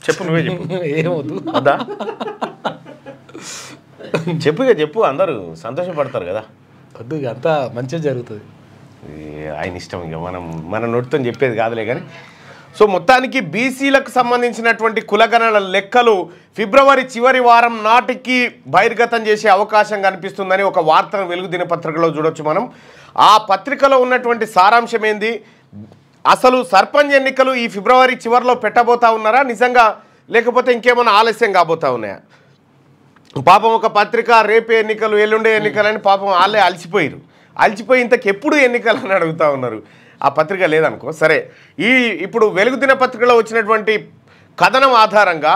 చెప్పు, నువ్వే చెప్పు. ఏమవుతు అదా చెప్పు, అందరూ సంతోషపడతారు కదా. వద్దు, ఇక అంతా మంచిగా జరుగుతుంది. ఆయన ఇష్టం, ఇక మన నోటితో చెప్పేది కాదులే కానీ. సో మొత్తానికి బీసీలకు సంబంధించినటువంటి కులగణన లెక్కలు ఫిబ్రవరి చివరి వారం నాటికి బహిర్గతం చేసే అవకాశం కనిపిస్తుందని ఒక వార్తను వెలుగు దినపత్రికలో చూడొచ్చు మనం. ఆ పత్రికలో ఉన్నటువంటి సారాంశం ఏంది, అసలు సర్పంచ్ ఎన్నికలు ఈ ఫిబ్రవరి చివరిలో పెట్టబోతా ఉన్నారా నిజంగా, లేకపోతే ఇంకేమైనా ఆలస్యం కాబోతా ఉన్నాయా? పాపం ఒక పత్రిక రేపే ఎన్నికలు ఎల్లుండే ఎన్నికలని పాపం వాళ్ళే అలసిపోయి ఇంతకెప్పుడు ఎన్నికలు అని అడుగుతూ ఉన్నారు. ఆ పత్రిక లేదనుకో సరే. ఇప్పుడు వెలుగు దినపత్రికలో వచ్చినటువంటి కథనం ఆధారంగా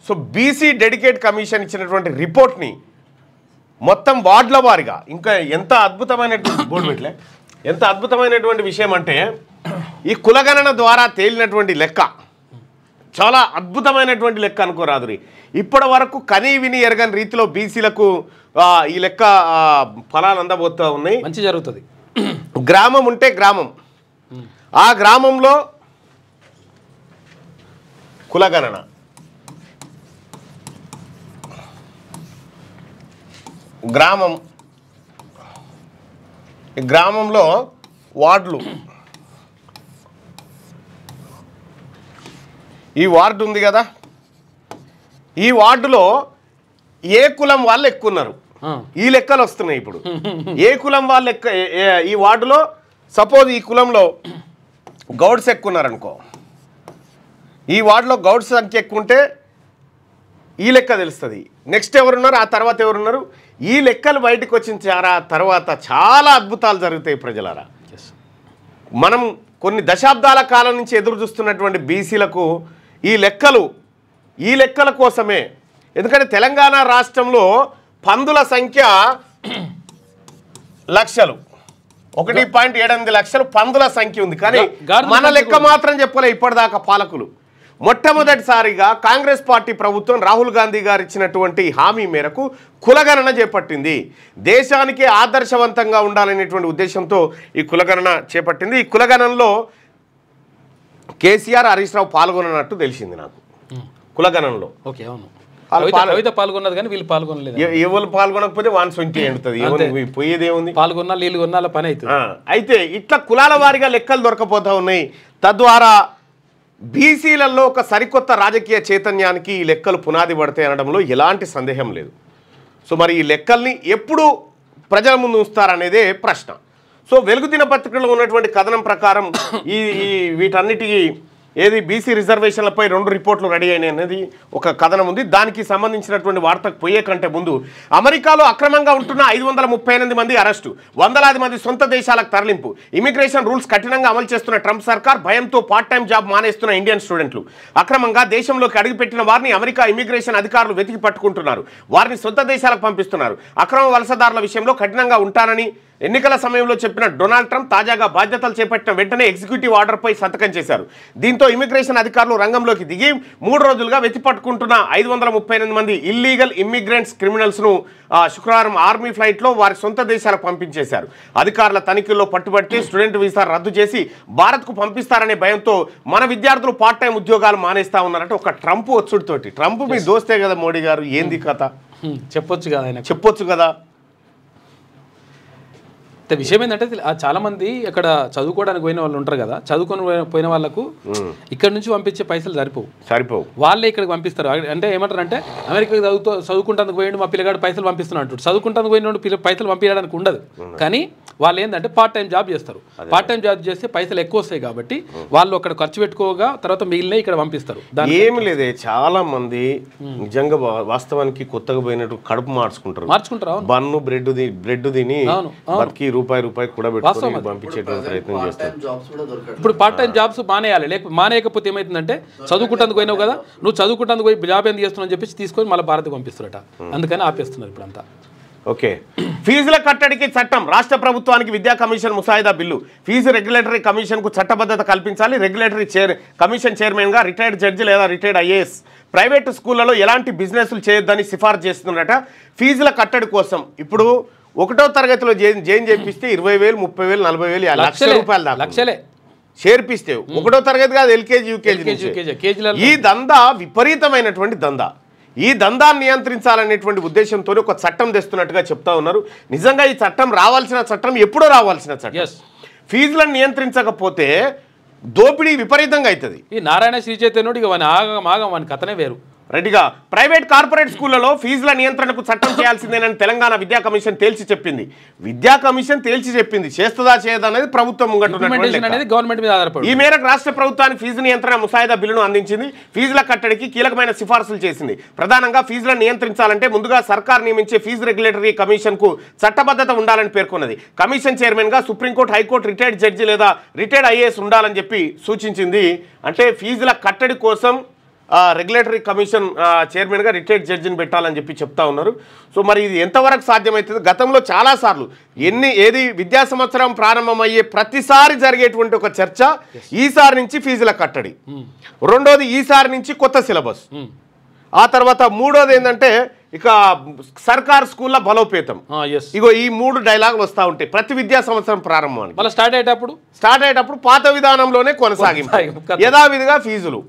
సో బీసీ డెడికేట్ కమిషన్ ఇచ్చినటువంటి రిపోర్ట్ని మొత్తం వార్డుల వారిగా, ఇంకా ఎంత అద్భుతమైనటువంటి బోర్డు పెట్టలే, ఎంత అద్భుతమైనటువంటి విషయం అంటే ఈ కులగణన ద్వారా తేలినటువంటి లెక్క చాలా అద్భుతమైనటువంటి లెక్క అనుకోరాదురి. ఇప్పటి వరకు కనీ విని ఎరగని రీతిలో బీసీలకు ఈ లెక్క ఫలాలు అందబోతూ ఉన్నాయి. మంచి జరుగుతుంది. గ్రామం ఉంటే గ్రామం, ఆ గ్రామంలో కులగణన, గ్రామంలో వార్డులు, ఈ వార్డు ఉంది కదా, ఈ వార్డులో ఏ కులం వాళ్ళు ఎక్కువ ఉన్నారు, ఈ లెక్కలు వస్తున్నాయి ఇప్పుడు. ఏ కులం వాళ్ళు ఈ వార్డులో సపోజ్ ఈ కులంలో గౌడ్స్ ఎక్కువ ఉన్నారనుకో, ఈ వార్డులో గౌడ్స్ సంఖ్య ఎక్కువ ఉంటే ఈ లెక్క తెలుస్తుంది. నెక్స్ట్ ఎవరున్నారు, ఆ తర్వాత ఎవరున్నారు, ఈ లెక్కలు బయటకు వచ్చిన తర్వాత చాలా అద్భుతాలు జరుగుతాయి ప్రజలారా. మనం కొన్ని దశాబ్దాల కాలం నుంచి ఎదురు చూస్తున్నటువంటి బీసీలకు ఈ లెక్కల కోసమే. ఎందుకంటే తెలంగాణ రాష్ట్రంలో పందుల సంఖ్య లక్షలు, 1.8 లక్షలు పందుల సంఖ్య ఉంది. కానీ మన లెక్క మాత్రం చెప్పలే ఇప్పటిదాకా పాలకులు. మొట్టమొదటిసారిగా కాంగ్రెస్ పార్టీ ప్రభుత్వం రాహుల్ గాంధీ గారు ఇచ్చినటువంటి హామీ మేరకు కులగణన చేపట్టింది. దేశానికి ఆదర్శవంతంగా ఉండాలనేటువంటి ఉద్దేశంతో ఈ కులగణన చేపట్టింది. ఈ కులగణనలో కేసీఆర్, హరీష్ రావు పాల్గొన్నట్టు తెలిసింది నాకు. కులగణనలో పాల్గొన్నది కానీ వీళ్ళు పాల్గొనలేదు. ఎవరు పాల్గొనకపోతే 120 ఎండుతుంది, పోయేది ఏముంది, పాల్గొన్నా నీళ్ళు కొన్నా పని అవుతుంది. అయితే ఇట్లా కులాల వారిగా లెక్కలు దొరకపోతా ఉన్నాయి. తద్వారా బీసీలలో ఒక సరికొత్త రాజకీయ చైతన్యానికి ఈ లెక్కలు పునాది పడతాయి అనడంలో ఎలాంటి సందేహం లేదు. సో మరి ఈ లెక్కల్ని ఎప్పుడు ప్రజల ముందు ఉంచుతారనేదే ప్రశ్న. సో వెలుగు దినపత్రికలో ఉన్నటువంటి కథనం ప్రకారం వీటన్నిటికీ ఏది బీసీ రిజర్వేషన్లపై 2 రిపోర్ట్లు రెడీ అయినాయి అనేది ఒక కథనం ఉంది. దానికి సంబంధించినటువంటి వార్తకు పోయే కంటే ముందు అమెరికాలో అక్రమంగా ఉంటున్న 538 మంది అరెస్టు, వందలాది మంది సొంత దేశాలకు తరలింపు, ఇమిగ్రేషన్ రూల్స్ కఠినంగా అమలు చేస్తున్న ట్రంప్ సర్కార్, భయంతో పార్ట్ టైం జాబ్ మానేస్తున్న ఇండియన్ స్టూడెంట్లు, అక్రమంగా దేశంలోకి అడుగుపెట్టిన వారిని అమెరికా ఇమిగ్రేషన్ అధికారులు వెతికి పట్టుకుంటున్నారు, వారిని సొంత దేశాలకు పంపిస్తున్నారు. అక్రమ వలసదారుల విషయంలో కఠినంగా ఉంటానని ఎన్నికల సమయంలో చెప్పిన డొనాల్డ్ ట్రంప్ తాజాగా బాధ్యతలు చేపట్టిన వెంటనే ఎగ్జిక్యూటివ్ ఆర్డర్పై సంతకం చేశారు. దీంతో ఇమిగ్రేషన్ అధికారులు రంగంలోకి దిగి 3 రోజులుగా వెతిపట్టుకుంటున్న 538 మంది ఇల్లీగల్ ఇమ్మిగ్రెంట్స్ క్రిమినల్స్ను శుక్రవారం ఆర్మీ ఫ్లైట్లో వారి సొంత దేశాలకు పంపించేశారు. అధికారుల తనిఖీల్లో పట్టుబట్టి స్టూడెంట్ వీసా రద్దు చేసి భారత్కు పంపిస్తారనే భయంతో మన విద్యార్థులు పార్ట్ టైం ఉద్యోగాలు మానేస్తా ఉన్నారంటే ఒక ట్రంప్ వచ్చుడితోటి. ట్రంప్ మీ దోస్తే కదా మోడీ గారు, ఏంది కథ చెప్పొచ్చు కదా. విషయం ఏంటంటే చాలామంది అక్కడ చదువుకోవడానికి పోయిన వాళ్ళు ఉంటారు కదా, చదువుకొని పోయిన వాళ్ళకు ఇక్కడ నుంచి పంపించే పైసలు సరిపోవు, వాళ్ళే ఇక్కడికి పంపిస్తారు. అంటే ఏమంటారు అంటే అమెరికా చదువుకుంటానికి పోయిండు మా పిల్లగాడు పైసలు పంపిస్తున్నాడు, చదువుకుంటానికి పోయిన పైసలు పంపించడానికి ఉండదు. కానీ వాళ్ళు ఏంటంటే పార్ట్ టైం జాబ్ చేస్తారు. పార్ట్ టైం జాబ్ చేస్తే పైసలు ఎక్కువ వస్తాయి కాబట్టి వాళ్ళు అక్కడ ఖర్చు పెట్టుకోగా తర్వాత మిగిలిన ఇక్కడ పంపిస్తారు. ఏమి లేదే, చాలా మంది నిజంగా వాస్తవానికి కొత్తగా పోయినట్టు కడుపు మార్చుకుంటారు. బన్ను బ్రెడ్ తిని బతికి రూపాయి కూడా పెట్టుకొని పంపించేటువంటి ప్రయత్నం చేస్తారు. ఇప్పుడు పార్ట్ టైం జాబ్స్ మానేయాలి. మానేయకపోతే ఏమైతుందంటే చదువుకుంటానికి పోయినావు కదా, నువ్వు చదువుకుంటానికి పోయి జాబ్ ఏం చేస్తున్నావు అని చెప్పి తీసుకొని మళ్ళీ భారత్కి పంపిస్తారట. అందుకని ఆపేస్తున్నారు ఇప్పుడంతా. ఓకే, ఫీజుల కట్టడికి చట్టం, రాష్ట్ర ప్రభుత్వానికి విద్యా కమిషన్ ముసాయిదా బిల్లు. ఫీజు రెగ్యులేటరీ కమిషన్కు చట్టబద్ధత కల్పించాలి. రెగ్యులేటరీ కమిషన్ చైర్మన్గా రిటైర్డ్ జడ్జి లేదా రిటైర్డ్ ఐఏఎస్. ప్రైవేటు స్కూళ్లలో ఎలాంటి బిజినెస్లు చేయొద్దని సిఫార్సు చేస్తున్నారట. ఫీజుల కట్టడి కోసం ఇప్పుడు 1వ తరగతిలో జైన్ చేపిస్తే 20,000, 30,000, 40,000, 1,00,000 రూపాయలు దాకా. లక్షలే చేర్పిస్తే 1వ తరగతి కాదు ఎల్కేజీ యూకేజీ ఈ దందా విపరీతమైనటువంటి దందా. ఈ దందాన్ని నియంత్రించాలనేటువంటి ఉద్దేశంతో ఒక చట్టం తెస్తున్నట్టుగా చెప్తా ఉన్నారు. నిజంగా ఈ చట్టం రావాల్సిన చట్టం ఎప్పుడో రావాల్సిన చట్టం. ఫీజులను నియంత్రించకపోతే దోపిడీ విపరీతంగా అవుతుంది. ఈ నారాయణ శ్రీ చైతన్యుడు ఇక వాని కథనే వేరు. రెడ్డిగా ప్రైవేట్ కార్పొరేట్ స్కూళ్లలో ఫీజుల నియంత్రణకు చట్టం చేయాల్సిందేనని తెలంగాణ విద్యా కమిషన్ తేల్చి చెప్పింది. చేస్తుందా చేయదా అనేది ప్రభుత్వం గవర్నమెంట్ మీద ఆధారపడి ఈ మేరకు రాష్ట్ర ప్రభుత్వానికి ఫీజు నియంత్రణ ముసాయిదా బిల్లును అందించింది. ఫీజుల కట్టడికి కీలకమైన సిఫార్సులు చేసింది. ప్రధానంగా ఫీజులను నియంత్రించాలంటే ముందుగా సర్కార్ నియమించే ఫీజు రెగ్యులేటరీ కమిషన్ కు చట్టబద్ధత ఉండాలని పేర్కొన్నది. కమిషన్ చైర్మన్ గా సుప్రీంకోర్టు, హైకోర్టు రిటైర్డ్ జడ్జి లేదా రిటైర్డ్ ఐఏఎస్ ఉండాలని చెప్పి సూచించింది. అంటే ఫీజుల కట్టడి కోసం రెగ్యులేటరీ కమిషన్ చైర్మన్గా రిటైర్డ్ జడ్జిని పెట్టాలని చెప్పి చెప్తా ఉన్నారు. సో మరి ఇది ఎంతవరకు సాధ్యమవుతుంది? గతంలో చాలాసార్లు ఏది విద్యా సంవత్సరం ప్రారంభమయ్యే ప్రతిసారి జరిగేటువంటి ఒక చర్చ ఈసారి నుంచి ఫీజుల కట్టడి, రెండోది ఈసారి నుంచి కొత్త సిలబస్, ఆ తర్వాత మూడోది ఏంటంటే ఇక సర్కార్ స్కూళ్ళ బలోపేతం. ఇగో ఈ 3 డైలాగులు వస్తూ ఉంటాయి ప్రతి విద్యా సంవత్సరం ప్రారంభానికి. స్టార్ట్ అయ్యేటప్పుడు పాత విధానంలోనే కొనసాగింపు, యథావిధిగా ఫీజులు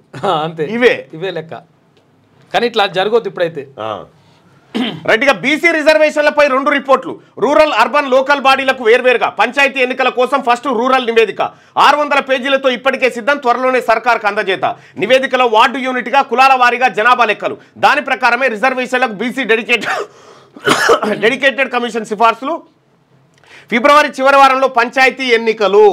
అంతే, ఇవే లెక్క. కానీ ఇట్లా జరగొద్దు ఇప్పుడైతే. రైట్గా బీసీ రిజర్వేషన్లపై 2 రిపోర్ట్లు, రూరల్ అర్బన్ లోకల్ బాడీలకు వేర్వేరుగా. పంచాయతీ ఎన్నికల కోసం ఫస్ట్ రూరల్ నివేదిక 600 పేజీలతో ఇప్పటికే సిద్ధం, త్వరలోనే సర్కార్కు అందజేత. నివేదికలో వార్డు యూనిట్గా కులాల వారీగా జనాభా లెక్కలు, దాని ప్రకారమే రిజర్వేషన్లకు బీసీ డెడికేటెడ్ కమిషన్ సిఫార్సులు. ఫిబ్రవరి చివరి వారంలో పంచాయతీ ఎన్నికలు.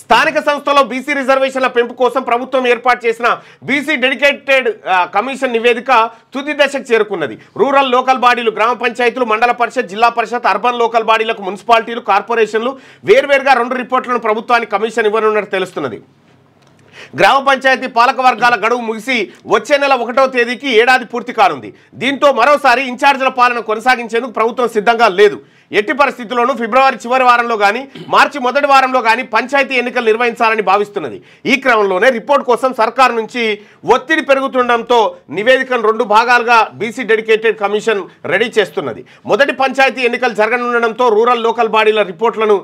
స్థానిక సంస్థలో బీసీ రిజర్వేషన్ల పెంపు కోసం ప్రభుత్వం ఏర్పాటు చేసిన బీసీ డెడికేటెడ్ కమిషన్ నివేదిక తుది దశకు చేరుకున్నది. రూరల్ లోకల్ బాడీలు, గ్రామ పంచాయతీలు, మండల పరిషత్, జిల్లా పరిషత్, అర్బన్ లోకల్ బాడీలకు మున్సిపాలిటీలు, కార్పొరేషన్లు వేర్వేరుగా 2 రిపోర్టులను ప్రభుత్వానికి కమిషన్ ఇవ్వనున్నట్టు తెలుస్తున్నది. గ్రామ పంచాయతీ పాలక వర్గాల గడువు ముగిసి వచ్చే నెల 1వ తేదీకి ఏడాది పూర్తి కానుంది. దీంతో మరోసారి ఇన్ఛార్జీల పాలన కొనసాగించేందుకు ప్రభుత్వం సిద్ధంగా లేదు. ఎట్టి పరిస్థితుల్లోనూ ఫిబ్రవరి చివరి వారంలో కానీ మార్చి మొదటి వారంలో కానీ పంచాయతీ ఎన్నికలు నిర్వహించాలని భావిస్తున్నది. ఈ క్రమంలోనే రిపోర్ట్ కోసం సర్కారు నుంచి ఒత్తిడి పెరుగుతుండటంతో నివేదికను 2 భాగాలుగా బీసీ డెడికేటెడ్ కమిషన్ రెడీ చేస్తున్నది. మొదటి పంచాయతీ ఎన్నికలు జరగనుండడంతో రూరల్ లోకల్ బాడీల రిపోర్టులను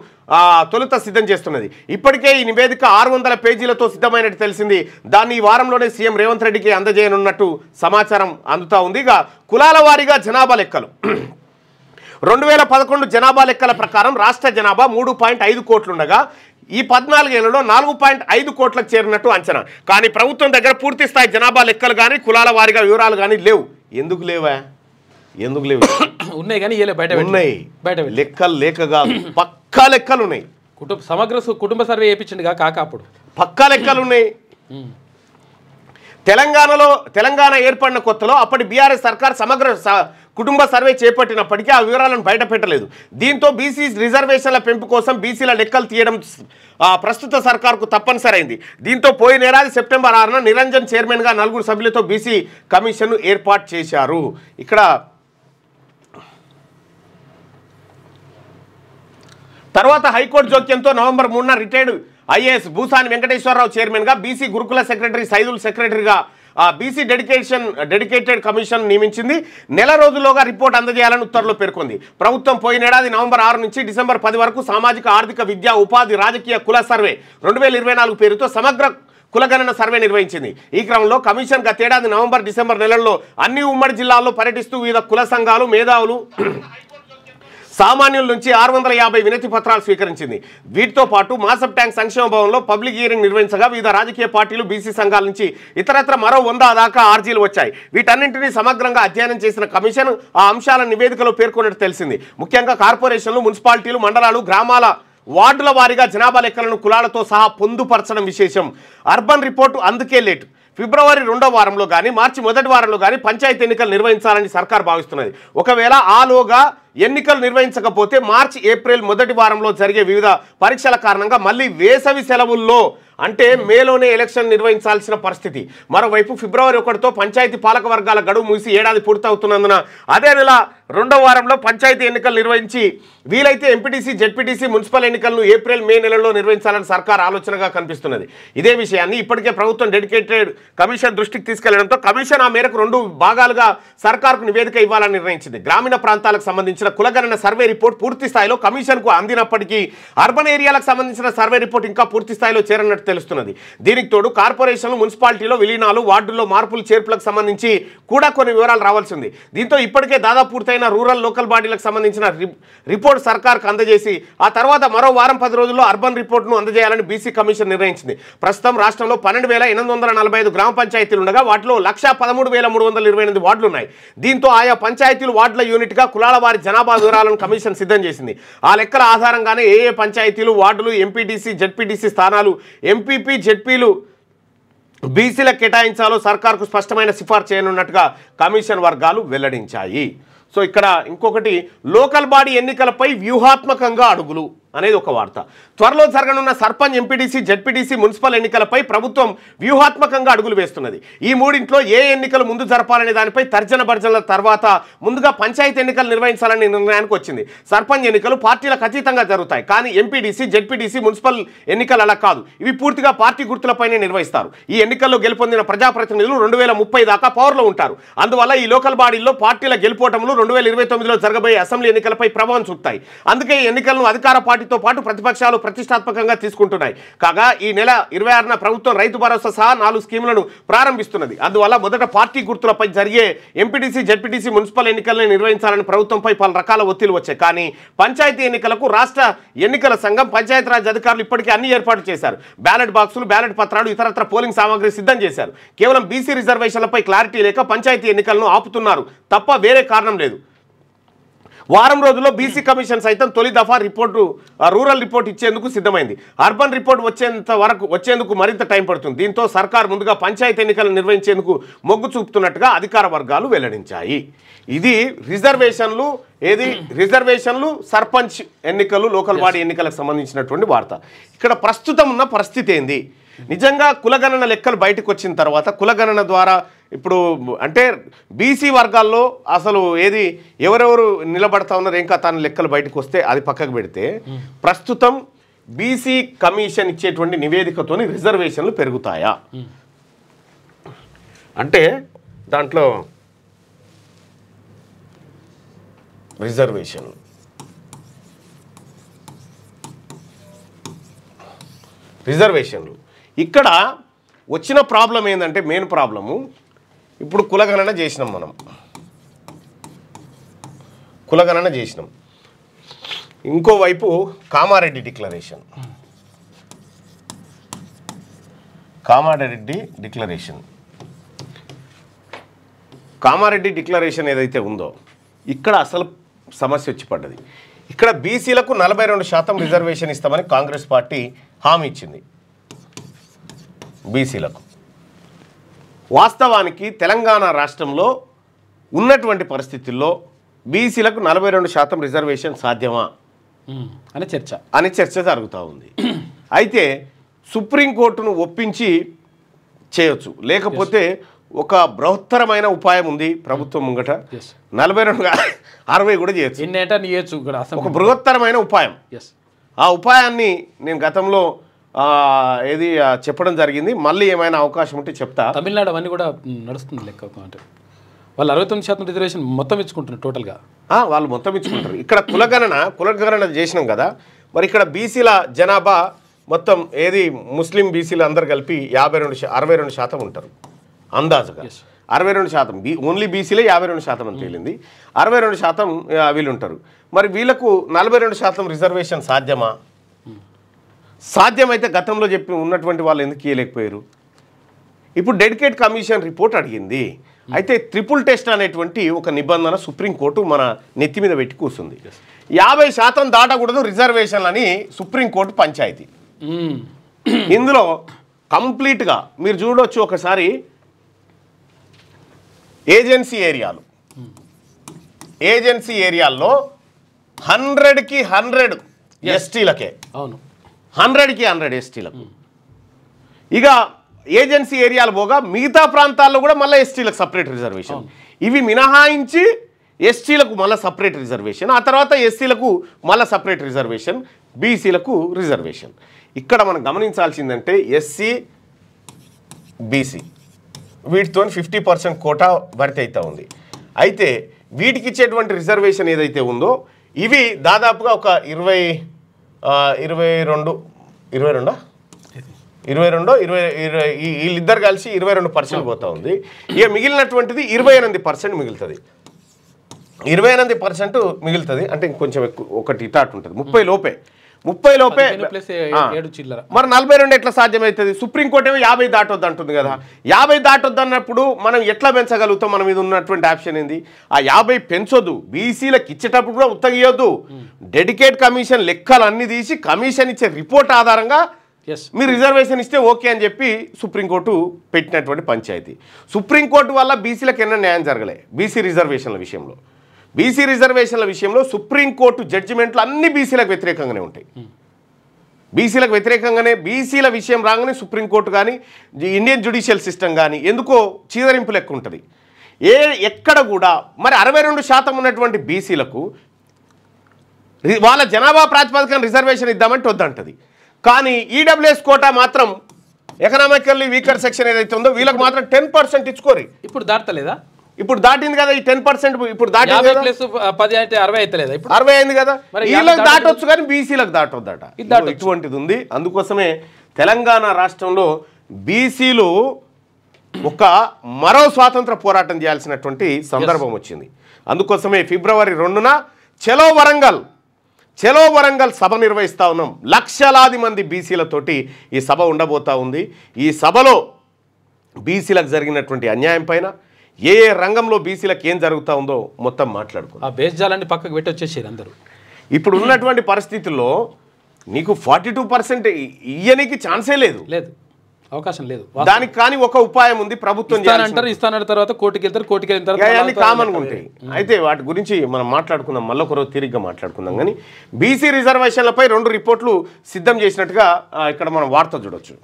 తొలుత సిద్ధం చేస్తున్నది. ఇప్పటికే ఈ నివేదిక 600 పేజీలతో సిద్ధమైనట్టు తెలిసింది. దాన్ని ఈ వారంలోనే సీఎం రేవంత్ రెడ్డికి అందజేయనున్నట్టు సమాచారం అందుతా ఉంది. ఇక కులాల వారీగా జనాభా లెక్కలు. 2011 జనాభా లెక్కల ప్రకారం రాష్ట్ర జనాభా 3.5 కోట్లుండగా ఈ 14 ఏళ్లలో 4.5 కోట్లకు చేరినట్టు అంచనా. కానీ ప్రభుత్వం దగ్గర పూర్తి స్థాయి జనాభా లెక్కలు కానీ కులాల వారీగా వివరాలు కానీ లేవు. ఎందుకు లేవు? ఉన్నాయి కానీ ఉన్నాయి, లెక్కలు లేకగా పక్కా లెక్కలు ఉన్నాయి. సమగ్ర కుటుంబ సర్వే చేయించింది కాక అప్పుడు పక్కా లెక్కలు ఉన్నాయి. తెలంగాణ ఏర్పడిన కొత్తలో అప్పటి బీఆర్ఎస్ సర్కార్ సమగ్ర కుటుంబ సర్వే చేపట్టినప్పటికీ ఆ వివరాలను బయట పెట్టలేదు. దీంతో బీసీ రిజర్వేషన్ల పెంపు కోసం బీసీల లెక్కలు తీయడం ప్రస్తుత సర్కార్కు తప్పనిసరైంది. దీంతో పోయిన ఏడాది సెప్టెంబర్ 6న నిరంజన్ చైర్మన్గా 4 సభ్యులతో బీసీ కమిషన్ను ఏర్పాటు చేశారు. ఇక్కడ తర్వాత హైకోర్టు జోక్యంతో నవంబర్ 3న రిటైర్డ్ ఐఏఎస్ భూసాని వెంకటేశ్వరరావు చైర్మన్గా, బీసీ గురుకుల సెక్రటరీ సైదుల్ సెక్రటరీగా బీసీ డెడికేటెడ్ కమిషన్ నియమించింది. నెల రోజుల్లోగా రిపోర్ట్ అందజేయాలని ఉత్తర్వులో పేర్కొంది. ప్రభుత్వం పోయిన ఏడాది నవంబర్ 6 నుంచి డిసెంబర్ 10 వరకు సామాజిక, ఆర్థిక, విద్యా, ఉపాధి, రాజకీయ కుల సర్వే 2024 పేరుతో సమగ్ర కులగణన సర్వే నిర్వహించింది. ఈ క్రమంలో కమిషన్ గతేడాది నవంబర్, డిసెంబర్ నెలల్లో అన్ని ఉమ్మడి జిల్లాల్లో పర్యటిస్తూ వివిధ కుల సంఘాలు, మేధావులు, సామాన్యుల నుంచి 650 వినతి పత్రాలు స్వీకరించింది. వీటితో పాటు మాసబ్ ట్యాంక్ సంక్షేమ భవన్లో పబ్లిక్ హియరింగ్ నిర్వహించగా వివిధ రాజకీయ పార్టీలు, బీసీ సంఘాల నుంచి ఇతరత్ర మరో 100 దాకా ఆర్జీలు వచ్చాయి. వీటన్నింటినీ సమగ్రంగా అధ్యయనం చేసిన కమిషన్ ఆ అంశాల నివేదికలో పేర్కొన్నట్టు తెలిసింది. ముఖ్యంగా కార్పొరేషన్లు, మున్సిపాలిటీలు, మండలాలు, గ్రామాల వార్డుల వారీగా జనాభా లెక్కలను కులాలతో సహా పొందుపరచడం విశేషం. అర్బన్ రిపోర్టు అందుకే లేటు. ఫిబ్రవరి 2వ వారంలో కానీ మార్చి మొదటి వారంలో కానీ పంచాయతీ ఎన్నికలు నిర్వహించాలని సర్కార్ భావిస్తున్నది. ఒకవేళ ఆలోగా ఎన్నికలు నిర్వహించకపోతే మార్చి, ఏప్రిల్ మొదటి వారంలో జరిగే వివిధ పరీక్షల కారణంగా మళ్ళీ వేసవి సెలవుల్లో అంటే మేలోనే ఎలక్షన్ నిర్వహించాల్సిన పరిస్థితి. మరోవైపు ఫిబ్రవరి 1తో పంచాయతీ పాలక వర్గాల గడువు ముగిసి ఏడాది పూర్తవుతున్నందున అదే నెల 2వ వారంలో పంచాయతీ ఎన్నికలు నిర్వహించి వీలైతే ఎంపీటీసీ జెడ్పీటీసీ మున్సిపల్ ఎన్నికలను ఏప్రిల్ మే నెలలో నిర్వహించాలని సర్కార్ ఆలోచనగా కనిపిస్తున్నది. ఇదే విషయాన్ని ఇప్పటికే ప్రభుత్వం డెడికేటెడ్ కమిషన్ దృష్టికి తీసుకెళ్లడంతో కమిషన్ ఆ మేరకు 2 భాగాలుగా సర్కార్కు నివేదిక ఇవ్వాలని నిర్ణయించింది. గ్రామీణ ప్రాంతాలకు సంబంధించిన కులగణన సర్వే రిపోర్ట్ పూర్తి స్థాయిలో కమిషన్కు అందినప్పటికీ అర్బన్ ఏరియాలకు సంబంధించిన సర్వే రిపోర్ట్ ఇంకా పూర్తి స్థాయిలో చేరనట్టు తెలుస్తున్నది. దీనికి తోడు కార్పొరేషన్లు మున్సిపాలిటీలో విలీనాలు వార్డుల్లో మార్పులు చేర్పులకు సంబంధించి కూడా కొన్ని వివరాలు రావాల్సింది. దీంతో ఇప్పటికే దాదాపు పూర్తయిన రూరల్ లోకల్ బాడీలకు సంబంధించిన రిపోర్ట్ సర్కార్కు అందజేసి ఆ తర్వాత మరో వారం 10 రోజుల్లో అర్బన్ రిపోర్ట్ను అందజేయాలని బీసీ కమిషన్ నిర్ణయించింది. ప్రస్తుతం రాష్ట్రంలో 12,845 గ్రామ పంచాయతీలు ఉండగా వాటిలో 1,13,328 వార్డులు ఉన్నాయి. దీంతో ఆయా పంచాయతీలు వార్డుల యూనిట్గా కులాల వారి జనాభా వివరాలను కమిషన్ సిద్ధం చేసింది. ఆ లెక్కల ఆధారంగానే ఏ పంచాయతీలు వార్డులు ఎంపీటీసీ జెడ్పీటీసీ స్థానాలు ఎంపీపీ జెడ్పీలు బీసీలకు కేటాయించాలో సర్కార్కు స్పష్టమైన సిఫార్సు చేయనున్నట్టుగా కమిషన్ వర్గాలు వెల్లడించాయి. సో ఇక్కడ ఇంకొకటి లోకల్ బాడీ ఎన్నికలపై వ్యూహాత్మకంగా అడుగులు అనేది ఒక వార్త. త్వరలో జరగనున్న సర్పంచ్ ఎంపీటీసీ జెడ్పీటీసీ మున్సిపల్ ఎన్నికలపై ప్రభుత్వం వ్యూహాత్మకంగా అడుగులు వేస్తున్నది. ఈ మూడింట్లో ఏ ఎన్నికలు ముందు జరపాలనే దానిపై తర్జన భర్జనల తర్వాత ముందుగా పంచాయతీ ఎన్నికలు నిర్వహించాలనే నిర్ణయానికి వచ్చింది. సర్పంచ్ ఎన్నికలు పార్టీలకు అతీతంగా జరుగుతాయి, కానీ ఎంపీటీసీ జెడ్పీటీసీ మున్సిపల్ ఎన్నికలు అలా కాదు. ఇవి పూర్తిగా పార్టీ గుర్తులపైనే నిర్వహిస్తారు. ఈ ఎన్నికల్లో గెలుపొందిన ప్రజాప్రతినిధులు 2030 దాకా పవర్లో ఉంటారు. అందువల్ల ఈ లోకల్ బాడీల్లో పార్టీల గెలుపోవటములు 2029లో జరగబోయే అసెంబ్లీ ఎన్నికలపై ప్రభావం చూపుతాయి. అందుకే ఈ ఎన్నికలను అధికార పార్టీతో పాటు ప్రతిపక్షాలు ప్రతిష్టాత్మకంగా తీసుకుంటున్నాయి. కాగా ఈ నెల 26న ప్రభుత్వం రైతు భరోసా సహా 4 స్కీములను ప్రారంభిస్తున్నది. అందువల్ల మొదట పార్టీ గుర్తులపై జరిగే ఎంపీటీసీ జెడ్పీటీసీ మున్సిపల్ ఎన్నికలను నిర్వహించాలని ప్రభుత్వంపై పలు రకాల ఒత్తిళ్లు వచ్చాయి. కానీ పంచాయతీ ఎన్నికలకు రాష్ట్ర ఎన్నికల సంఘం పంచాయతీరాజ్ అధికారులు ఇప్పటికే అన్ని ఏర్పాట్లు చేశారు. బ్యాలెట్ బాక్సులు బ్యాలెట్ పత్రాలు ఇతరత్ర పోలింగ్ సామాగ్రి సిద్ధం చేశారు. కేవలం బీసీ రిజర్వేషన్లపై క్లారిటీ లేక పంచాయతీ ఎన్నికలను ఆపుతున్నారు తప్ప వేరే కారణం లేదు. వారం రోజుల్లో బీసీ కమిషన్ సైతం తొలి దఫా రూరల్ రిపోర్ట్ ఇచ్చేందుకు సిద్ధమైంది. అర్బన్ రిపోర్ట్ వచ్చేందుకు మరింత టైం పడుతుంది. దీంతో సర్కార్ ముందుగా పంచాయతీ ఎన్నికలు నిర్వహించేందుకు మొగ్గు చూపుతున్నట్టుగా అధికార వర్గాలు వెల్లడించాయి. ఇది రిజర్వేషన్లు సర్పంచ్ ఎన్నికలు లోకల్ బాడీ ఎన్నికలకు సంబంధించినటువంటి వార్త. ఇక్కడ ప్రస్తుతం ఉన్న పరిస్థితి ఏంది? నిజంగా కులగణన లెక్కలు బయటకు వచ్చిన తర్వాత కులగణన ద్వారా ఇప్పుడు అంటే బీసీ వర్గాల్లో అసలు ఎవరెవరు నిలబడతా ఉన్నారు ఇంకా తన లెక్కలు బయటకు వస్తే అది పక్కకు పెడితే ప్రస్తుతం బీసీ కమిషన్ ఇచ్చేటువంటి నివేదికతోని రిజర్వేషన్లు పెరుగుతాయా అంటే దాంట్లో రిజర్వేషన్లు ఇక్కడ వచ్చిన ప్రాబ్లం ఏంటంటే మెయిన్ ప్రాబ్లము ఇప్పుడు కులగణన చేసినాం ఇంకోవైపు కామారెడ్డి డిక్లరేషన్ ఏదైతే ఉందో ఇక్కడ అసలు సమస్య వచ్చి పడ్డది. ఇక్కడ బీసీలకు 42% రిజర్వేషన్ ఇస్తామని కాంగ్రెస్ పార్టీ హామీ ఇచ్చింది. బీసీలకు వాస్తవానికి తెలంగాణ రాష్ట్రంలో ఉన్నటువంటి పరిస్థితుల్లో బీసీలకు 42% రిజర్వేషన్ సాధ్యమా అని చర్చ జరుగుతూ ఉంది. అయితే సుప్రీంకోర్టును ఒప్పించి చేయొచ్చు, లేకపోతే ఒక బృహత్తరమైన ఉపాయం ఉంది ప్రభుత్వం ముంగట. 42-60 కూడా చేయొచ్చు. ఒక బృహత్తరమైన ఉపాయం. ఆ ఉపాయాన్ని నేను గతంలో చెప్పడం జరిగింది. మళ్ళీ ఏమైనా అవకాశం ఉంటే చెప్తా. తమిళనాడు అవన్నీ కూడా నడుస్తుంది లెక్క. అంటే వాళ్ళు 69% రిజర్వేషన్ మొత్తం ఇచ్చుకుంటున్నారు టోటల్గా. వాళ్ళు మొత్తం ఇచ్చుకుంటారు. ఇక్కడ కులగణన చేసినాం కదా, మరి ఇక్కడ బీసీల జనాభా మొత్తం ముస్లిం బీసీలు అందరు కలిపి 62% ఉంటారు అందాజుగా. 62% ఓన్లీ బీసీలే 52% అని తేలింది. 62% వీళ్ళు ఉంటారు. మరి వీళ్ళకు 42% రిజర్వేషన్ సాధ్యమా? సాధ్యమైతే గతంలో చెప్పి ఉన్నటువంటి వాళ్ళు ఎందుకు ఇవ్వలేకపోయారు? ఇప్పుడు డెడికేట్ కమిషన్ రిపోర్ట్ అడిగింది. అయితే ట్రిపుల్ టెస్ట్ అనేటువంటి ఒక నిబంధన సుప్రీంకోర్టు మన నెత్తి మీద పెట్టి కూర్చుంది. 50% దాటకూడదు రిజర్వేషన్లు అని సుప్రీంకోర్టు పంచాయతీ. ఇందులో కంప్లీట్గా మీరు చూడవచ్చు ఒకసారి ఏజెన్సీ ఏరియాల్లో 100కి 100 ఎస్టీలకే. అవును, 100కి 100 ఎస్టీలకు. ఇక ఏజెన్సీ ఏరియాలు పోగా మిగతా ప్రాంతాల్లో కూడా మళ్ళీ ఎస్టీలకు సపరేట్ రిజర్వేషన్. ఇవి మినహాయించి ఎస్టీలకు మళ్ళీ సపరేట్ రిజర్వేషన్, ఆ తర్వాత ఎస్సీలకు మళ్ళీ సపరేట్ రిజర్వేషన్, బీసీలకు రిజర్వేషన్. ఇక్కడ మనం గమనించాల్సిందంటే ఎస్సీ బీసీ వీటితో 50% కోటా భర్తీ అవుతా ఉంది. అయితే వీటికి ఇచ్చేటువంటి రిజర్వేషన్ ఏదైతే ఉందో ఇవి దాదాపుగా ఒక 22 వీళ్ళిద్దరు కలిసి 22% పోతా ఉంది. ఇక మిగిలినటువంటిది 28% మిగులుతుంది. 28% మిగులుతుంది అంటే ఇంకొంచెం ఎక్కువ, ఒకటి ఇటాట్ ఉంటుంది 30 లోపే. మరి 42 ఎట్లా సాధ్యమవుతుంది? సుప్రీంకోర్టు ఏమో 50 దాటొద్దు అంటుంది కదా. 50 దాటొద్దు అన్నప్పుడు మనం ఎట్లా పెంచగలుగుతాం? మన మీద ఉన్నటువంటి ఆప్షన్ ఏంది? ఆ 50 పెంచొద్దు, బీసీలకు ఇచ్చేటప్పుడు కూడా ఉత్తగియొద్దు. డెడికేట్ కమిషన్ లెక్కలు అన్ని తీసి కమిషన్ ఇచ్చే రిపోర్ట్ ఆధారంగా మీరు రిజర్వేషన్ ఇస్తే ఓకే అని చెప్పి సుప్రీంకోర్టు పెట్టినటువంటి పంచాయతీ. సుప్రీంకోర్టు వల్ల బీసీలకు ఎన్నో న్యాయం జరగలే. బీసీ రిజర్వేషన్ల విషయంలో సుప్రీంకోర్టు జడ్జిమెంట్లు అన్ని బీసీలకు వ్యతిరేకంగానే ఉంటాయి. బీసీలకు వ్యతిరేకంగానే, బీసీల విషయం రాగానే సుప్రీంకోర్టు కానీ ఇండియన్ జ్యుడిషియల్ సిస్టమ్ కానీ ఎందుకో చీదరింపు లెక్క ఉంటుంది. ఎక్కడ కూడా మరి 62% ఉన్నటువంటి బీసీలకు వాళ్ళ జనాభా ప్రాతిపదికన రిజర్వేషన్ ఇద్దామంటే వద్దంటది. కానీ ఈడబ్ల్యూఎస్ కోటా మాత్రం ఎకనామికల్లీ వీకర్ సెక్షన్ ఏదైతే ఉందో వీళ్ళకి మాత్రం 10% ఇచ్చుకోరు. ఇప్పుడు దాటలేదా? ఇప్పుడు దాటింది కదా ఈ 10%. ఇప్పుడు దాటింది 10 అంటే 60 అయితే లేదా? ఇప్పుడు 60 అయింది కదా. వీళ్ళకి దాటొచ్చు కానీ బీసీలకు దాటొద్దట. ఇటువంటిది ఉంది. అందుకోసమే తెలంగాణ రాష్ట్రంలో బీసీలు ఒక మరో స్వాతంత్ర పోరాటం చేయాల్సినటువంటి సందర్భం వచ్చింది. అందుకోసమే ఫిబ్రవరి 2న చలో వరంగల్ సభ నిర్వహిస్తూ ఉన్నాం. లక్షలాది మంది బీసీలతోటి ఈ సభ ఉండబోతా ఉంది. ఈ సభలో బీసీలకు జరిగినటువంటి అన్యాయం పైన, ఏ రంగంలో బీసీలకు ఏం జరుగుతూ ఉందో మొత్తం మాట్లాడుకుందాం. ఆ బేస్జాలన్నీ పక్కకు పెట్టి వచ్చేసారు అందరూ. ఇప్పుడు ఉన్నటువంటి పరిస్థితుల్లో నీకు 42% ఇయ్యనికి ఛాన్సే లేదు, అవకాశం లేదు. దానికి కానీ ఒక ఉపాయం ఉంది. ప్రభుత్వం ఇస్తానంటారు, తర్వాత కోర్టుకి వెళ్ళిన తర్వాత కామన్గా ఉంటాయి. అయితే వాటి గురించి మనం మాట్లాడుకుందాం, మళ్ళీ ఒకరోజు తీరిగ్గా మాట్లాడుకుందాం. కానీ బీసీ రిజర్వేషన్లపై 2 రిపోర్ట్లు సిద్ధం చేసినట్టుగా ఇక్కడ మనం వార్త చూడొచ్చు.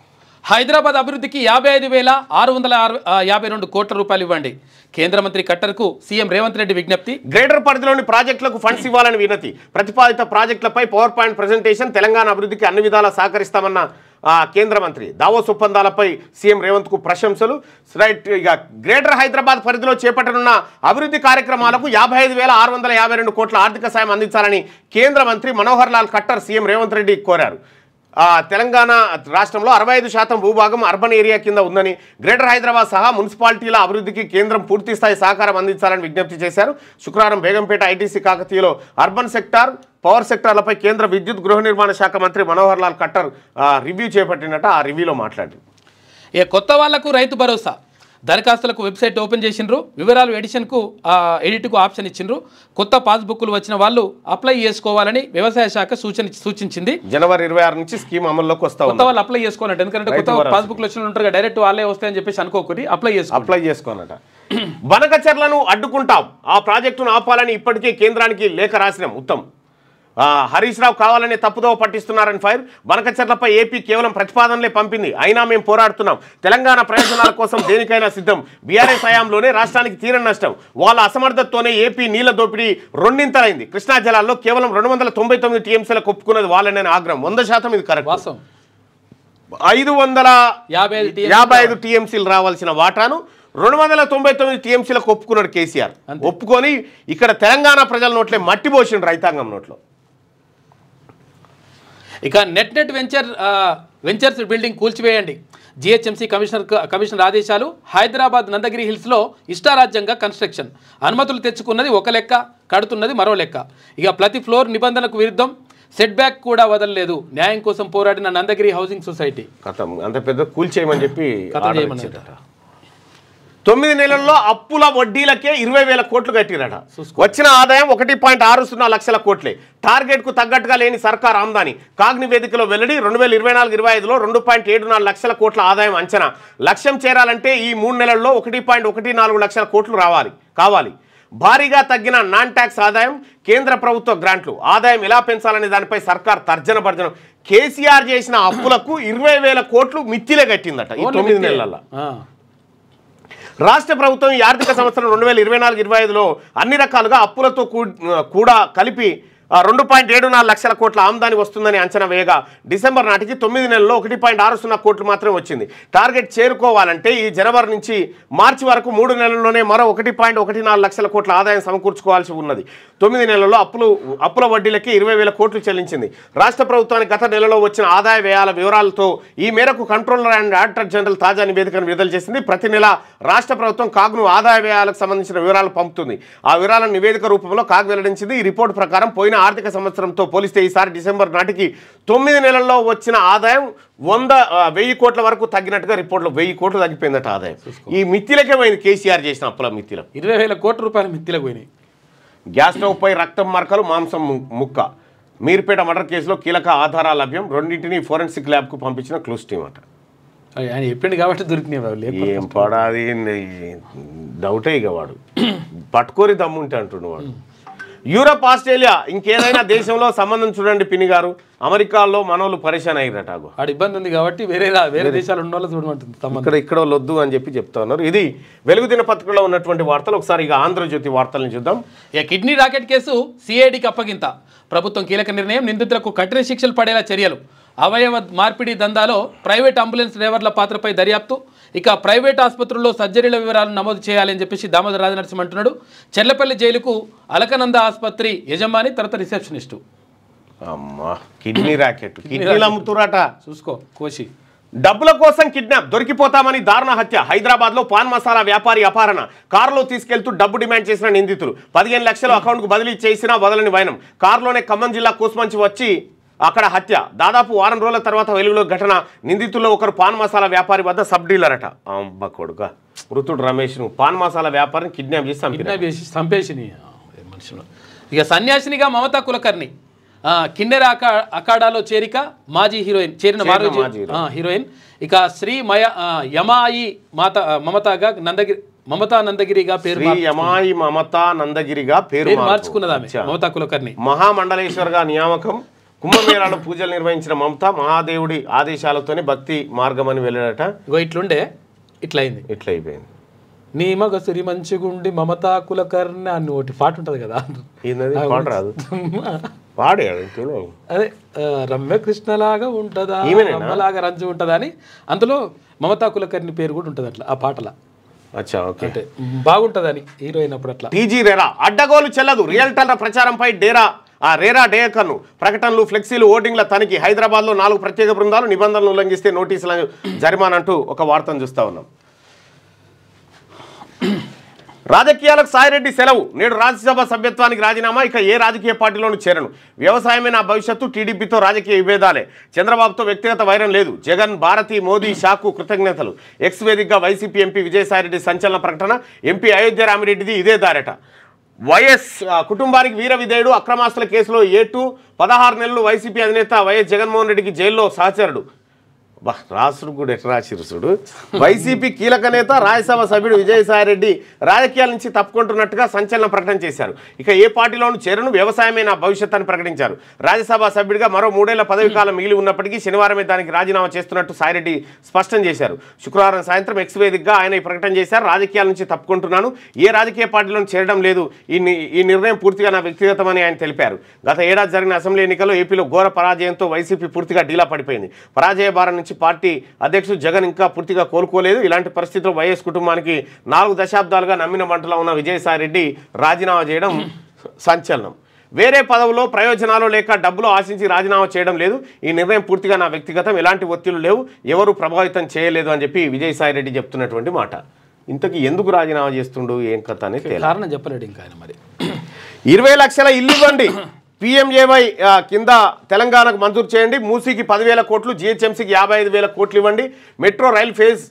హైదరాబాద్ అభివృద్ధికి 55,652 కోట్ల రూపాయలు ఇవ్వండి. కేంద్ర మంత్రి కట్టర్కు సీఎం రేవంత్ రెడ్డి విజ్ఞప్తి. గ్రేటర్ పరిధిలోని ప్రాజెక్టులకు ఫండ్స్ ఇవ్వాలని వినతి. ప్రతిపాదిత ప్రాజెక్టులపై పవర్ పాయింట్ ప్రెజెంటేషన్. తెలంగాణ అభివృద్ధికి అన్ని విధాలా సహకరిస్తామన్న కేంద్ర మంత్రి. దావోస్ ఒప్పందాలపై సీఎం రేవంత్కు ప్రశంసలు. రైట్. ఇక గ్రేటర్ హైదరాబాద్ పరిధిలో చేపట్టనున్న అభివృద్ధి కార్యక్రమాలకు 55,652 కోట్ల ఆర్థిక సాయం అందించాలని కేంద్ర మంత్రి మనోహర్ లాల్ ఖట్టర్ సీఎం రేవంత్ రెడ్డి కోరారు. తెలంగాణ రాష్ట్రంలో 65% భూభాగం అర్బన్ ఏరియా కింద ఉందని, గ్రేటర్ హైదరాబాద్ సహా మున్సిపాలిటీల అభివృద్ధికి కేంద్రం పూర్తిస్థాయి సహకారం అందించాలని విజ్ఞప్తి చేశారు. శుక్రవారం బేగంపేట ఐటీసీ కాకతీయలో అర్బన్ సెక్టార్, పవర్ సెక్టార్లపై కేంద్ర విద్యుత్ గృహ నిర్మాణ శాఖ మంత్రి మనోహర్ లాల్ ఖట్టర్ రివ్యూ చేపట్టినట్టు ఆ రివ్యూలో మాట్లాడారు. కొత్త వాళ్లకు రైతు భరోసా దరఖాస్తులకు వెబ్సైట్ ఓపెన్ చేసిండ్రు. వివరాలు ఎడిట్కు ఆప్షన్ ఇచ్చిండ్రు. కొత్త పాస్బుక్లు వచ్చిన వాళ్ళు అప్లై చేసుకోవాలని వ్యవసాయ శాఖ సూచించింది. జనవరి 26 నుంచి స్కీమ్ అమల్లోకి వస్తా. కొత్త వాళ్ళు అప్లై చేసుకోవాలంటే, ఎందుకంటే కొత్త పాస్బుక్లు వచ్చిన ఉంటారు డైరెక్ట్ వాళ్ళే వస్తాయని చెప్పేసి అనుకోకూడదు, అప్లై చేసుకోవాలట. బనకచర్లను అడ్డుకుంటాం, ఆ ప్రాజెక్టును ఆపాలని ఇప్పటికే కేంద్రానికి లేఖ రాసినాం. ఉత్తమ్. హరీష్ రావు కావాలని తప్పుదోవ పట్టిస్తున్నారని ఫైర్. బనకచర్లపై ఏపీ కేవలం ప్రతిపాదనలే పంపింది, అయినా మేము పోరాడుతున్నాం. తెలంగాణ ప్రయోజనాల కోసం దేనికైనా సిద్ధం. బీఆర్ఎస్ హయాంలోనే రాష్ట్రానికి తీరని నష్టం. వాళ్ళ అసమర్థతతోనే ఏపీ నీళ్ల దోపిడీ రెండింతలైంది. కృష్ణా జలాల్లో కేవలం 299 టీఎంసీలకు ఒప్పుకున్నది వాళ్ళని ఆగ్రహం. 100% ఇది కరెక్ట్. 555 టీఎంసీలు రావాల్సిన వాటాను 299 టీఎంసీలకు ఒప్పుకున్నాడు కేసీఆర్. ఒప్పుకొని ఇక్కడ తెలంగాణ ప్రజల నోట్లే మట్టి పోసిండు, రైతాంగం నోట్లో. ఇక నెట్ వెంచర్స్ బిల్డింగ్ కూల్చివేయండి. జిహెచ్ఎంసీ కమిషనర్ ఆదేశాలు. హైదరాబాద్ నందగిరి హిల్స్లో ఇష్టారాజ్యంగా కన్స్ట్రక్షన్. అనుమతులు తెచ్చుకున్నది ఒక లెక్క, కడుతున్నది మరో లెక్క. ఇక ప్రతి ఫ్లోర్ నిబంధనలకు విరుద్ధం. సెట్ బ్యాక్ కూడా వదలలేదు. న్యాయం కోసం పోరాడిన నందగిరి హౌసింగ్ సొసైటీ. అంత పెద్ద కూల్చేయమని చెప్పి 9 నెలల్లో అప్పుల వడ్డీలకే 20,000 కోట్లు కట్టిరట. వచ్చిన ఆదాయం 1.60 లక్షల కోట్లే. టార్గెట్కు తగ్గట్టుగా లేని సర్కార్ ఆమ్దాని. కాగ్ నివేదికలో వెల్లడి. 2024-25లో 2.74 లక్షల కోట్ల ఆదాయం అంచనా. లక్ష్యం చేరాలంటే ఈ 3 నెలల్లో 1.14 లక్షల కోట్లు కావాలి. భారీగా తగ్గిన నాన్ ట్యాక్స్ ఆదాయం, కేంద్ర ప్రభుత్వ గ్రాంట్లు, ఆదాయం ఎలా పెంచాలనే దానిపై సర్కార్ తర్జన భర్జనం. కేసీఆర్ చేసిన అప్పులకు 20,000 కోట్లు మిత్తిలే కట్టిందట ఈ 9 నెలల. రాష్ట్ర ప్రభుత్వం ఈ ఆర్థిక సంవత్సరం 2024-25లో అన్ని రకాలుగా అప్పులతో కూడా కలిపి 2.74 లక్షల కోట్ల ఆమ్దాని వస్తుందని అంచనా వేయగా డిసెంబర్ నాటికి 9 నెలల్లో 1.60 కోట్లు మాత్రమే వచ్చింది. టార్గెట్ చేరుకోవాలంటే ఈ జనవరి నుంచి మార్చి వరకు 3 నెలల్లోనే మరో 1.14 లక్షల కోట్ల ఆదాయం సమకూర్చుకోవాల్సి ఉన్నది. 9 నెలల్లో అప్పుల వడ్డీలకి 20,000 కోట్లు చెల్లించింది. రాష్ట్ర ప్రభుత్వానికి గత నెలలో వచ్చిన ఆదాయ వ్యయాల వివరాలతో ఈ మేరకు కంట్రోలర్ అండ్ ఆడిటర్ జనరల్ తాజా నివేదికను విడుదల చేసింది. ప్రతి నెల రాష్ట్ర ప్రభుత్వం కాగ్ను ఆదాయ వ్యయాలకు సంబంధించిన వివరాలు పంపుతుంది. ఆ వివరాలను నివేదిక రూపంలో కాగ్ వెల్లడించింది. ఈ రిపోర్టు ప్రకారం పోయిన ఆర్థిక సంవత్సరంతో పోలిస్తే ఈసారి డిసెంబర్ నాటికి 9 నెలల్లో వచ్చిన ఆదాయం 1,000 కోట్ల వరకు తగ్గినట్టుగా రిపోర్ట్లో 1,000 కోట్లు తగ్గిపోయిందట ఆదాయం. ఈ మిత్తిలకే పోయింది కేసీఆర్ చేసిన అప్పుల మిత్తిలకు. 20,000 కోట్ల రూపాయల మిత్తిలకు పోయినాయి. గ్యాస్ స్టవ్పై రక్తం మరకలు, మాంసం ముక్క. మీర్పేట మర్డర్ కేసులో కీలక ఆధారాల లభ్యం. రెండింటిని ఫోరెన్సిక్ ల్యాబ్కు పంపించిన క్లూస్ టీమ్ అట. ఆయన చెప్పిండు కాబట్టి దొరికినాయి. ఏం పడాది డౌటే ఇక వాడు పట్టుకోరి దమ్ముంటే అంటుండు వాడు. యూరప్, ఆస్ట్రేలియా ఇంకేదైనా దేశంలో సంబంధం చూడండి పిన్ని గారు. అమెరికాలో మనోళ్ళు పరిశాన్ అయ్యారట. ఆడ ఇబ్బంది ఉంది కాబట్టి వేరే దేశాలు ఉన్న వాళ్ళు చూడమంటుంది. ఇక్కడ వద్దు అని చెప్తా ఉన్నారు. ఇది వెలుగు దినపత్రికలో ఉన్నటువంటి వార్తలు. ఒకసారి ఇక ఆంధ్రజ్యోతి వార్తలను చూద్దాం. కిడ్నీ రాకెట్ కేసు సిఐడికి అప్పగింత. ప్రభుత్వం కీలక నిర్ణయం. నిందితులకు కఠిన శిక్షలు పడేలా చర్యలు. అవయవ మార్పిడి దందాలో ప్రైవేట్ అంబులెన్స్ డ్రైవర్ల పాత్రపై దర్యాప్తు. ఇక ప్రైవేట్ ఆసుపత్రుల్లో సర్జరీల వివరాలను నమోదు చేయాలని చెప్పేసి దామోదర్ రాజనరసింహ అంటున్నాడు. చెర్లపల్లి జైలుకు అలకనంద ఆసుపత్రి యజమాని తర్వాత రిసెప్షనిస్టు. అమ్మా కిడ్నీ రాకెట్, కిడ్నీలు అమ్ముతురాట. చూసుకో కోసి. డబ్బుల కోసం కిడ్నాప్, దొరికిపోతామని దారుణ హత్య. హైదరాబాద్లో పాన్ మసాలా వ్యాపారి అపహరణ. కారులో తీసుకెళ్తూ డబ్బు డిమాండ్ చేసిన నిందితులు. 15 లక్షలు అకౌంట్కు బదిలీ చేసినా వదలని వైనం. కారులోనే ఖమ్మం జిల్లా కూసుమంచి వచ్చి అక్కడ హత్య. దాదాపు వారం రోజుల తర్వాత వెలుగులో ఘటన. నిందితుల్లో ఒకరు పాన్ మసాలా వ్యాపారి వద్ద సబ్ డీలర్ అట. అమ్మ కొడుక మృతుడు రమేష్ను పాన్ మసాలా వ్యాపారిని కిడ్నాప్ చేసి చంపేసి మనుషులు. ఇక సన్యాసినిగా మమతా కులకర్ణి కిన్నెర అఖాడాలో చేరిక. మాజీ హీరోయిన్ చేరిన హీరోయిన్. ఇక శ్రీ యమాయి మమతాగా మమతా నందగిరిగా పేరు యమాయి మమతా నందగిరిగా పేరు మార్చుకున్నది ఆమె మమతా కులకర్ణి. మహామండలేశ్వర్గా నియామకం. కుంభమేళాలో పూజలు నిర్వహించిన మమత మహాదేవుడి ఆదేశాలతోనే భక్తి మార్గం అని వెళ్ళాడట. ఇట్లుండే ఇట్లయింది, ఇట్లయిపోయింది. నీ మగ సిరి మంచిగుండి మమతా కులకర్ణి అని ఒకటి పాట ఉంటది కదా. పాట రాదు పాడాడు. అదే రమ్యకృష్ణలాగా ఉంటుందా, రమ్మలాగా రంజు ఉంటుందా అని అందులో మమతా కులకర్ణి పేరు కూడా ఉంటుంది అట్లా ఆ పాటల. అంటే బాగుంటుందని హీరోయిన్ అప్పుడు అట్లా. టీజీ రేరా అడ్డగోలు చెల్లదు. రియల్టర్ల ప్రచారంపై రేరా డేకర్ను ప్రకటనలు, ఫ్లెక్సీలు, ఓటింగ్ల తనిఖీ. హైదరాబాద్లో 4 ప్రత్యేక బృందాలు నిబంధనలు ఉల్లంఘిస్తే నోటీసుల జరిమానా అంటూ ఒక వార్తను చూస్తా ఉన్నాం. రాజకీయాలకు సాయిరెడ్డి సెలవు. నేడు రాజ్యసభ సభ్యత్వానికి రాజీనామా. ఇక ఏ రాజకీయ పార్టీలోనూ చేరను. వ్యవసాయమే నా భవిష్యత్తు. టీడీపీతో రాజకీయ విభేదాలే. చంద్రబాబుతో వ్యక్తిగత వైరం లేదు. జగన్, భారతి, మోదీ, షాకు కృతజ్ఞతలు. ఎక్స్ వేదికగా వైసీపీ ఎంపీ విజయసాయిరెడ్డి సంచలన ప్రకటన. ఎంపీ అయోధ్య రామిరెడ్డిది ఇదే దారట. వైఎస్ కుటుంబానికి వీర విధేయుడు. అక్రమాస్తుల కేసులో 16 నెలలు వైసీపీ అధినేత వైఎస్ జగన్మోహన్ రెడ్డికి జైల్లో సహచరుడు. రాసుడు కూడా ఎట్లా రాసిరు చూడు. వైసీపీ కీలక నేత, రాజ్యసభ సభ్యుడు విజయసాయిరెడ్డి రాజకీయాల నుంచి తప్పుకుంటున్నట్టుగా సంచలన ప్రకటన చేశారు. ఇక ఏ పార్టీలోనూ చేరను. వ్యవసాయమే నా భవిష్యత్ అని ప్రకటించారు. రాజ్యసభ సభ్యుడిగా మరో 3 ఏళ్ల పదవి కాలం మిగిలి ఉన్నప్పటికీ శనివారమే దానికి రాజీనామా చేస్తున్నట్టు సాయిరెడ్డి స్పష్టం చేశారు. శుక్రవారం సాయంత్రం ఎక్స్ వేదికగా ఆయన ఈ ప్రకటన చేశారు. రాజకీయాల నుంచి తప్పుకుంటున్నాను. ఏ రాజకీయ పార్టీలోనూ చేరడం లేదు. ఈ నిర్ణయం పూర్తిగా నా వ్యక్తిగతమని ఆయన తెలిపారు. గత ఏడాది జరిగిన అసెంబ్లీ ఎన్నికల్లో ఏపీలో ఘోర పరాజయంతో వైసీపీ పూర్తిగా డీలా పడిపోయింది. పరాజయ భారం నుంచి పార్టీ అధ్యక్షుడు జగన్ ఇంకా పూర్తిగా కోలుకోలేదు. ఇలాంటి పరిస్థితుల్లో వైఎస్ కుటుంబానికి 4 దశాబ్దాలుగా నమ్మిన మంటలో ఉన్న విజయసాయిరెడ్డి రాజీనామా చేయడం సంచలనం. వేరే పదవులో ప్రయోజనాలు లేక డబ్బులు ఆశించి రాజీనామా చేయడం లేదు. ఈ నిర్ణయం పూర్తిగా నా వ్యక్తిగతం. ఎలాంటి ఒత్తిళ్లు లేవు. ఎవరు ప్రభావితం చేయలేదు అని చెప్పి విజయసాయిరెడ్డి చెప్తున్నటువంటి మాట. ఇంతకీ ఎందుకు రాజీనామా చేస్తుండు, ఏం కథ అనేది కారణం చెప్పలేడు ఇంకా ఆయన. మరి 20 లక్షల ఇల్లు ఇవ్వండి. PMJY కింద తెలంగాణకు మంజూరు చేయండి. మూసీకి 10,000 కోట్లు, GHMCకి 55,000 కోట్లు ఇవ్వండి. మెట్రో రైల్ ఫేజ్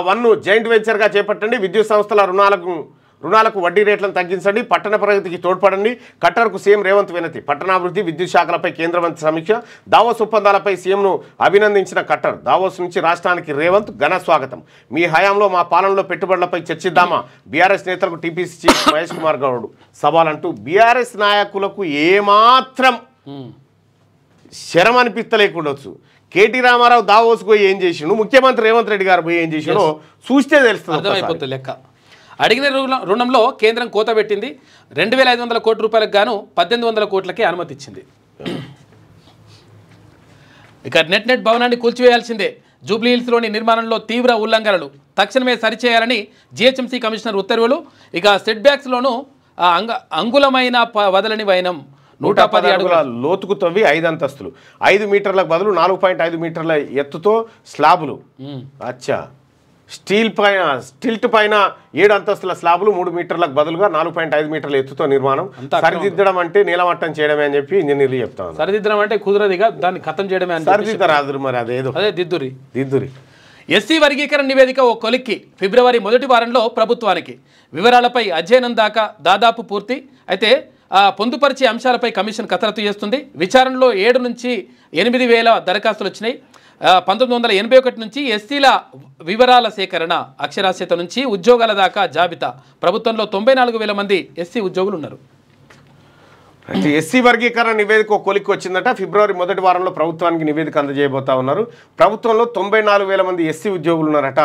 1 జాయింట్ వెంచర్గా చేపట్టండి. విద్యుత్ సంస్థల రుణాలకు వడ్డీ రేట్లను తగ్గించండి, పట్టణ ప్రగతికి తోడ్పడండి. ఖట్టర్కు సీఎం రేవంత్ వినతి. పట్టణాభివృద్ధి, విద్యుత్ శాఖలపై కేంద్ర మంత్రి సమీక్ష. దావోస్ ఒప్పందాలపై సీఎంను అభినందించిన ఖట్టర్. దావోస్ నుంచి రాష్ట్రానికి రేవంత్ ఘన స్వాగతం. మీ హయాంలో మా పాలనలో పెట్టుబడులపై చర్చిద్దామా? బీఆర్ఎస్ నేతలకు టీపీసీ చీఫ్ మహేష్ కుమార్ గౌడ్ సవాలంటూ బీఆర్ఎస్ నాయకులకు ఏమాత్రం శరం అనిపిస్తలేకుండొచ్చు. కేటీ రామారావు దావోస్ పోయి ఏం చేసిండు, ముఖ్యమంత్రి రేవంత్ రెడ్డి గారు పోయి ఏం చేసిండో చూస్తే తెలుస్తుంది లెక్క. అడిగిన రుణంలో కేంద్రం కోత పెట్టింది. 2500 కోట్ల రూపాయలకు గాను 1800 కోట్లకి అనుమతి ఇచ్చింది. ఇక నెట్ భవనాన్ని కూల్చివేయాల్సిందే. జూబ్లీహిల్స్లోని నిర్మాణంలో తీవ్ర ఉల్లంఘనలు తక్షణమే సరిచేయాలని జీహెచ్ఎంసీ కమిషనర్ ఉత్తర్వులు. ఇక సెట్ బ్యాక్స్లోనూ అంగుళమైన వదలని వైనం. 110 అడుగుల లోతుకు తవ్వి 5 అంతస్తులు, 5 మీటర్లకు బదులు 4.5 మీటర్ల ఎత్తుతో స్లాబులు. అచ్చా, స్టిల్ట్ పైన 7 అంతస్తుల స్లాబులు, 3 మీటర్లకు బదులుగా 4.5 మీటర్ల ఎత్తుతో నిర్మాణం. సరిదిద్దడం అంటే నీలమట్టం చేయడమే అని చెప్పి ఇంజనీర్లు చెప్తాను. సరిదిద్దడం అంటే కుదరదిగా దాన్ని ఖతం చేయడమే. సరిదిద్దరాదు మరి, అదే దిద్దురి. ఎస్సీ వర్గీకరణ నివేదిక ఓ కొలిక్కి. ఫిబ్రవరి మొదటి వారంలో ప్రభుత్వానికి. వివరాలపై అధ్యయనం దాదాపు పూర్తి. అయితే పొందుపరిచే అంశాలపై కమిషన్ కసరత్తు చేస్తుంది. విచారణలో 7 నుంచి 8,000 దరఖాస్తులు వచ్చినాయి. 1981 నుంచి ఎస్సీల వివరాల సేకరణ, అక్షరాస్యత నుంచి ఉద్యోగాల దాకా జాబితా. ప్రభుత్వంలో 94,000 మంది ఎస్సీ ఉద్యోగులు ఉన్నారు. ఎస్సీ వర్గీకరణ నివేదిక కొలిక్కి వచ్చిందట. ఫిబ్రవరి మొదటి వారంలో ప్రభుత్వానికి నివేదిక అందజేయబోతా ఉన్నారు. ప్రభుత్వంలో 94,000 మంది ఎస్సీ ఉద్యోగులు ఉన్నారట.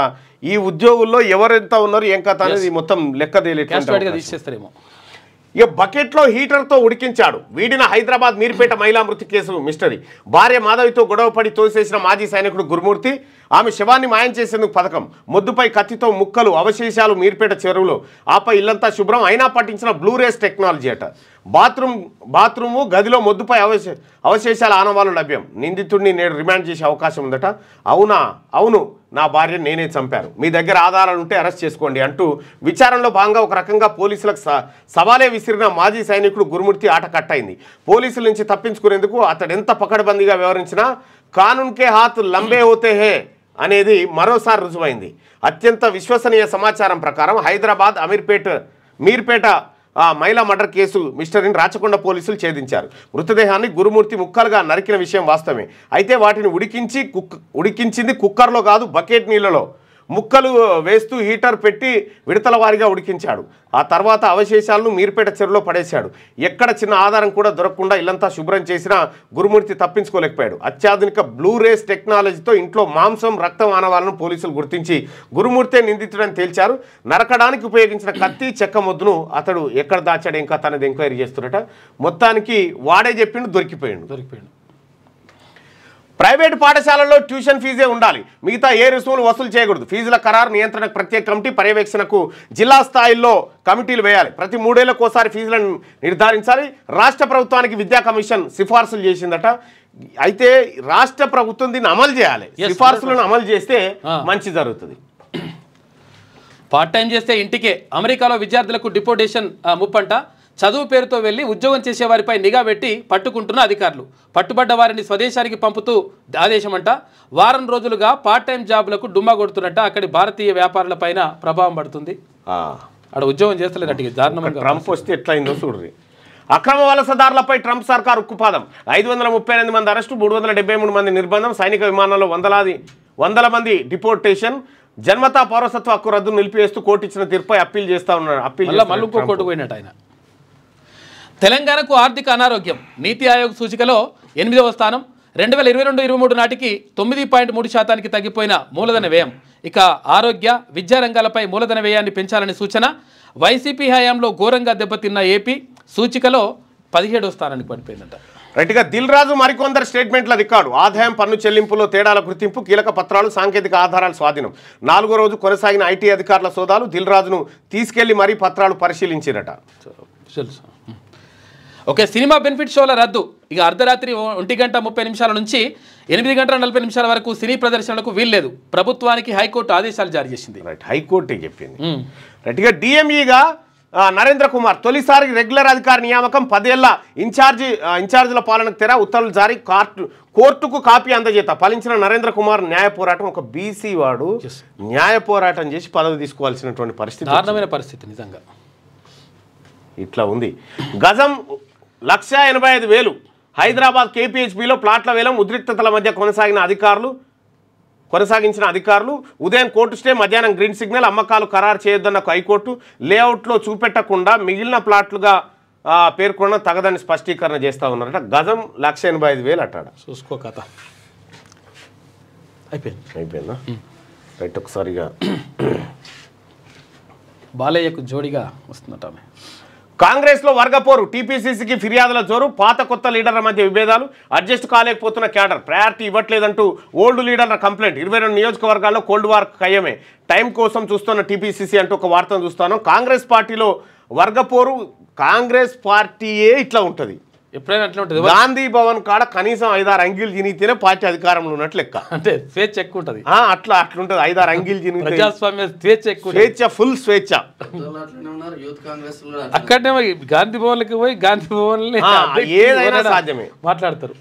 ఈ ఉద్యోగుల్లో ఎవరెంత ఉన్నారు, ఏం కథ అనేది మొత్తం లెక్క తీసేస్తారేమో. ఇక బకెట్లో హీటర్తో ఉడికించాడు. వీడిన హైదరాబాద్ మీర్పేట మహిళా మృతి కేసు మిస్టరీ. భార్య మాధవితో గొడవపడి తోసేసిన మాజీ సైనికుడు గురుమూర్తి. ఆమె శవాన్ని మాయం చేసేందుకు పథకం. మొద్దుపై కత్తితో ముక్కలు, అవశేషాలు మీర్పేట చెరువులో. ఆపై ఇల్లంతా శుభ్రం. అయినా పట్టించిన బ్లూరేస్ టెక్నాలజీ అట. బాత్రూము గదిలో మొద్దుపై అవశేషాల ఆనవాళ్లు లభ్యం. నిందితుడిని నేడు రిమాండ్ చేసే అవకాశం ఉందట. అవును, నా భార్యను నేనే చంపాను, మీ దగ్గర ఆధారాలు ఉంటే అరెస్ట్ చేసుకోండి అంటూ విచారణలో భాగంగా ఒక రకంగా పోలీసులకు సవాలే విసిరిన మాజీ సైనికుడు గురుమూర్తి ఆట కట్టయింది. పోలీసుల నుంచి తప్పించుకునేందుకు అతడు ఎంత పకడ్బందీగా వ్యవహరించినా కానూన్కే హాత్ లంబే హోతే హే అనేది మరోసారి రుజువైంది. అత్యంత విశ్వసనీయ సమాచారం ప్రకారం హైదరాబాద్ మీర్పేట మహిళా మర్డర్ కేసు మిస్టరీని రాచకొండ పోలీసులు ఛేదించారు. మృతదేహాన్ని గురుమూర్తి ముక్కలుగా నరికిన విషయం వాస్తవమే. అయితే వాటిని ఉడికించింది కుక్కర్లో కాదు, బకెట్ నీళ్ళలో. ముక్కలు వేస్తూ హీటర్ పెట్టి విడతల వారీగా ఉడికించాడు. ఆ తర్వాత అవశేషాలను మీర్పేట చెరువులో పడేశాడు. ఎక్కడ చిన్న ఆధారం కూడా దొరకకుండా ఇల్లంతా శుభ్రం చేసినా గురుమూర్తి తప్పించుకోలేకపోయాడు. అత్యాధునిక బ్లూరేస్ టెక్నాలజీతో ఇంట్లో మాంసం, రక్తం ఆనవాలను పోలీసులు గుర్తించి గురుమూర్తే నిందితుడని తేల్చారు. నరకడానికి ఉపయోగించిన కత్తి, చెక్క మొద్దును అతడు ఎక్కడ దాచాడు ఇంకా తనది ఎంక్వైరీ చేస్తున్నట. మొత్తానికి వాడే చెప్పిండు, దొరికిపోయాడు. ప్రైవేటు పాఠశాలల్లో ట్యూషన్ ఫీజే ఉండాలి, మిగతా ఏ రుసుములు వసూలు చేయకూడదు. ఫీజుల ఖరారు నియంత్రణకు ప్రత్యేక కమిటీ, పర్యవేక్షణకు జిల్లా స్థాయిల్లో కమిటీలు వేయాలి. ప్రతి 3 ఏళ్లకోసారి ఫీజులను నిర్ధారించాలి. రాష్ట్ర ప్రభుత్వానికి విద్యా కమిషన్ సిఫార్సులు చేసిందట. అయితే రాష్ట్ర ప్రభుత్వం దీన్ని అమలు చేయాలి. సిఫార్సులను అమలు చేస్తే మంచి జరుగుతుంది. పార్ట్ టైం చేస్తే ఇంటికే. అమెరికాలో విద్యార్థులకు డిపోటేషన్ ముప్పంట. చదువు పేరుతో వెళ్లి ఉద్యోగం చేసే వారిపై నిఘా పెట్టి పట్టుకుంటున్న అధికారులు. పట్టుబడ్డ వారిని స్వదేశానికి పంపుతూ ఆదేశమంట. వారం రోజులుగా పార్ట్ టైం జాబులకు డుమ్మా కొడుతున్నట్ట. అక్కడి భారతీయ వ్యాపారులపైన ప్రభావం పడుతుంది. అక్కడ ఉద్యోగం చేస్తలేనట్టు దారుణంగా. ట్రంప్ వస్తే ఎట్లయిందో చూడండి. అక్రమ వలసదారులపై ట్రంప్ సర్కార్ ఉక్కుపాదం. 538 మంది అరెస్టు, 373 మంది నిర్బంధం. సైనిక విమానాల్లో వందల మంది డిపోర్టేషన్. జన్మతా పౌరసత్వ హక్కు రద్దు నిలిపివేస్తూ కోర్టు ఇచ్చిన తీర్పుపై అప్పీల్ చేస్తా ఉన్నారు. మళ్ళీ ఇంకో కోర్టు పోయినట్టు ఆయన. తెలంగాణకు ఆర్థిక అనారోగ్యం. నీతి ఆయోగ్ సూచికలో 8వ స్థానం. 2022-23 నాటికి 9.3% తగ్గిపోయిన మూలధన వ్యయం. ఇక ఆరోగ్య, విద్యా రంగాలపై మూలధన వ్యయాన్ని పెంచాలని సూచన. వైసీపీ హయాంలో ఘోరంగా దెబ్బతిన్న ఏపీ సూచికలో 17వ స్థానానికి పడిపోయిందట. రైట్గా దిల్ రాజు మరికొందరు స్టేట్మెంట్ల రికార్డు. ఆదాయం పన్ను చెల్లింపులో తేడాల గుర్తింపు, కీలక పత్రాలు, సాంకేతిక ఆధారాల స్వాధీనం. 4వ రోజు కొనసాగిన ఐటీ అధికారుల సోదాలు. దిల్ రాజును తీసుకెళ్లి మరీ పత్రాలు పరిశీలించిరట. ఓకే, సినిమా బెనిఫిట్ షోల రద్దు. ఇక అర్ధరాత్రి 1:30 నుంచి 8:40 వరకు సినీ ప్రదర్శనలకు వీల్లేదు. ప్రభుత్వానికి హైకోర్టు ఆదేశాలు జారీ చేసింది. హైకోర్టు చెప్పింది. రైట్గా డిఎంఈగా నరేంద్ర కుమార్ తొలిసారి రెగ్యులర్ అధికారి నియామకం. 10 ఏళ్ల ఇన్ఛార్జీల పాలనకు తెర. ఉత్తర్వులు జారీ. కోర్టుకు కాపీ అందజేత. ఫలించిన నరేంద్ర కుమార్ న్యాయ పోరాటం. ఒక బీసీ వాడు న్యాయ పోరాటం చేసి పదవి తీసుకోవాల్సినటువంటి పరిస్థితి. దారుణమైన పరిస్థితి నిజంగా. ఇట్లా ఉంది. గజం 1,85,000 హైదరాబాద్ కేపీహెచ్బీలో ప్లాట్ల వేలం ఉద్రిక్తతల మధ్య కొనసాగించిన అధికారులు ఉదయం కోర్టు స్టే, మధ్యాహ్నం గ్రీన్ సిగ్నల్. అమ్మకాలు ఖరారు చేయొద్దన్న హైకోర్టు. లేఅవుట్లో చూపెట్టకుండా మిగిలిన ప్లాట్లుగా పేర్కొన్న తగదని స్పష్టీకరణ చేస్తూ ఉన్నారట. గజం 1,85,000 అట్టాడ. చూసుకో కథ అయిపోయిందా? రైట్, ఒకసారిగా బాలయ్యకు జోడిగా వస్తుందట. కాంగ్రెస్లో వర్గపోరు, టీపీసీసీకి ఫిర్యాదుల జోరు, పాత కొత్త లీడర్ల మధ్య విభేదాలు, అడ్జస్ట్ కాలేకపోతున్న క్యాడర్, ప్రయారిటీ ఇవ్వట్లేదంటూ ఓల్డ్ లీడర్ల కంప్లైంట్. 22 నియోజకవర్గాల్లో కోల్డ్ వార్ ఖయ్యమే, టైం కోసం చూస్తున్న టీపీసీసీ అంటూ ఒక వార్తను చూస్తాను. కాంగ్రెస్ పార్టీలో వర్గపోరు, కాంగ్రెస్ పార్టీయే ఇట్లా ఉంటుంది. ఎప్పుడైనా అట్లా ఉంటుంది. గాంధీ భవన్ కాడ కనీసం 5-6 అంగీలు తినితేనే పార్టీ అధికారంలో ఉన్నట్లు లెక్క. అంటే స్వేచ్ఛ ఎక్కువ ఉంటుంది. అట్లుంటది. 5-6 అంగీలు తిని ప్రజాస్వామ్య స్వేచ్ఛ ఎక్కువ, స్వేచ్ఛ, ఫుల్ స్వేచ్ఛ. అక్కడనే గాంధీ భవన్లకి పోయి గాంధీ భవన్ ఏదైనా సాధ్యమే మాట్లాడతారు.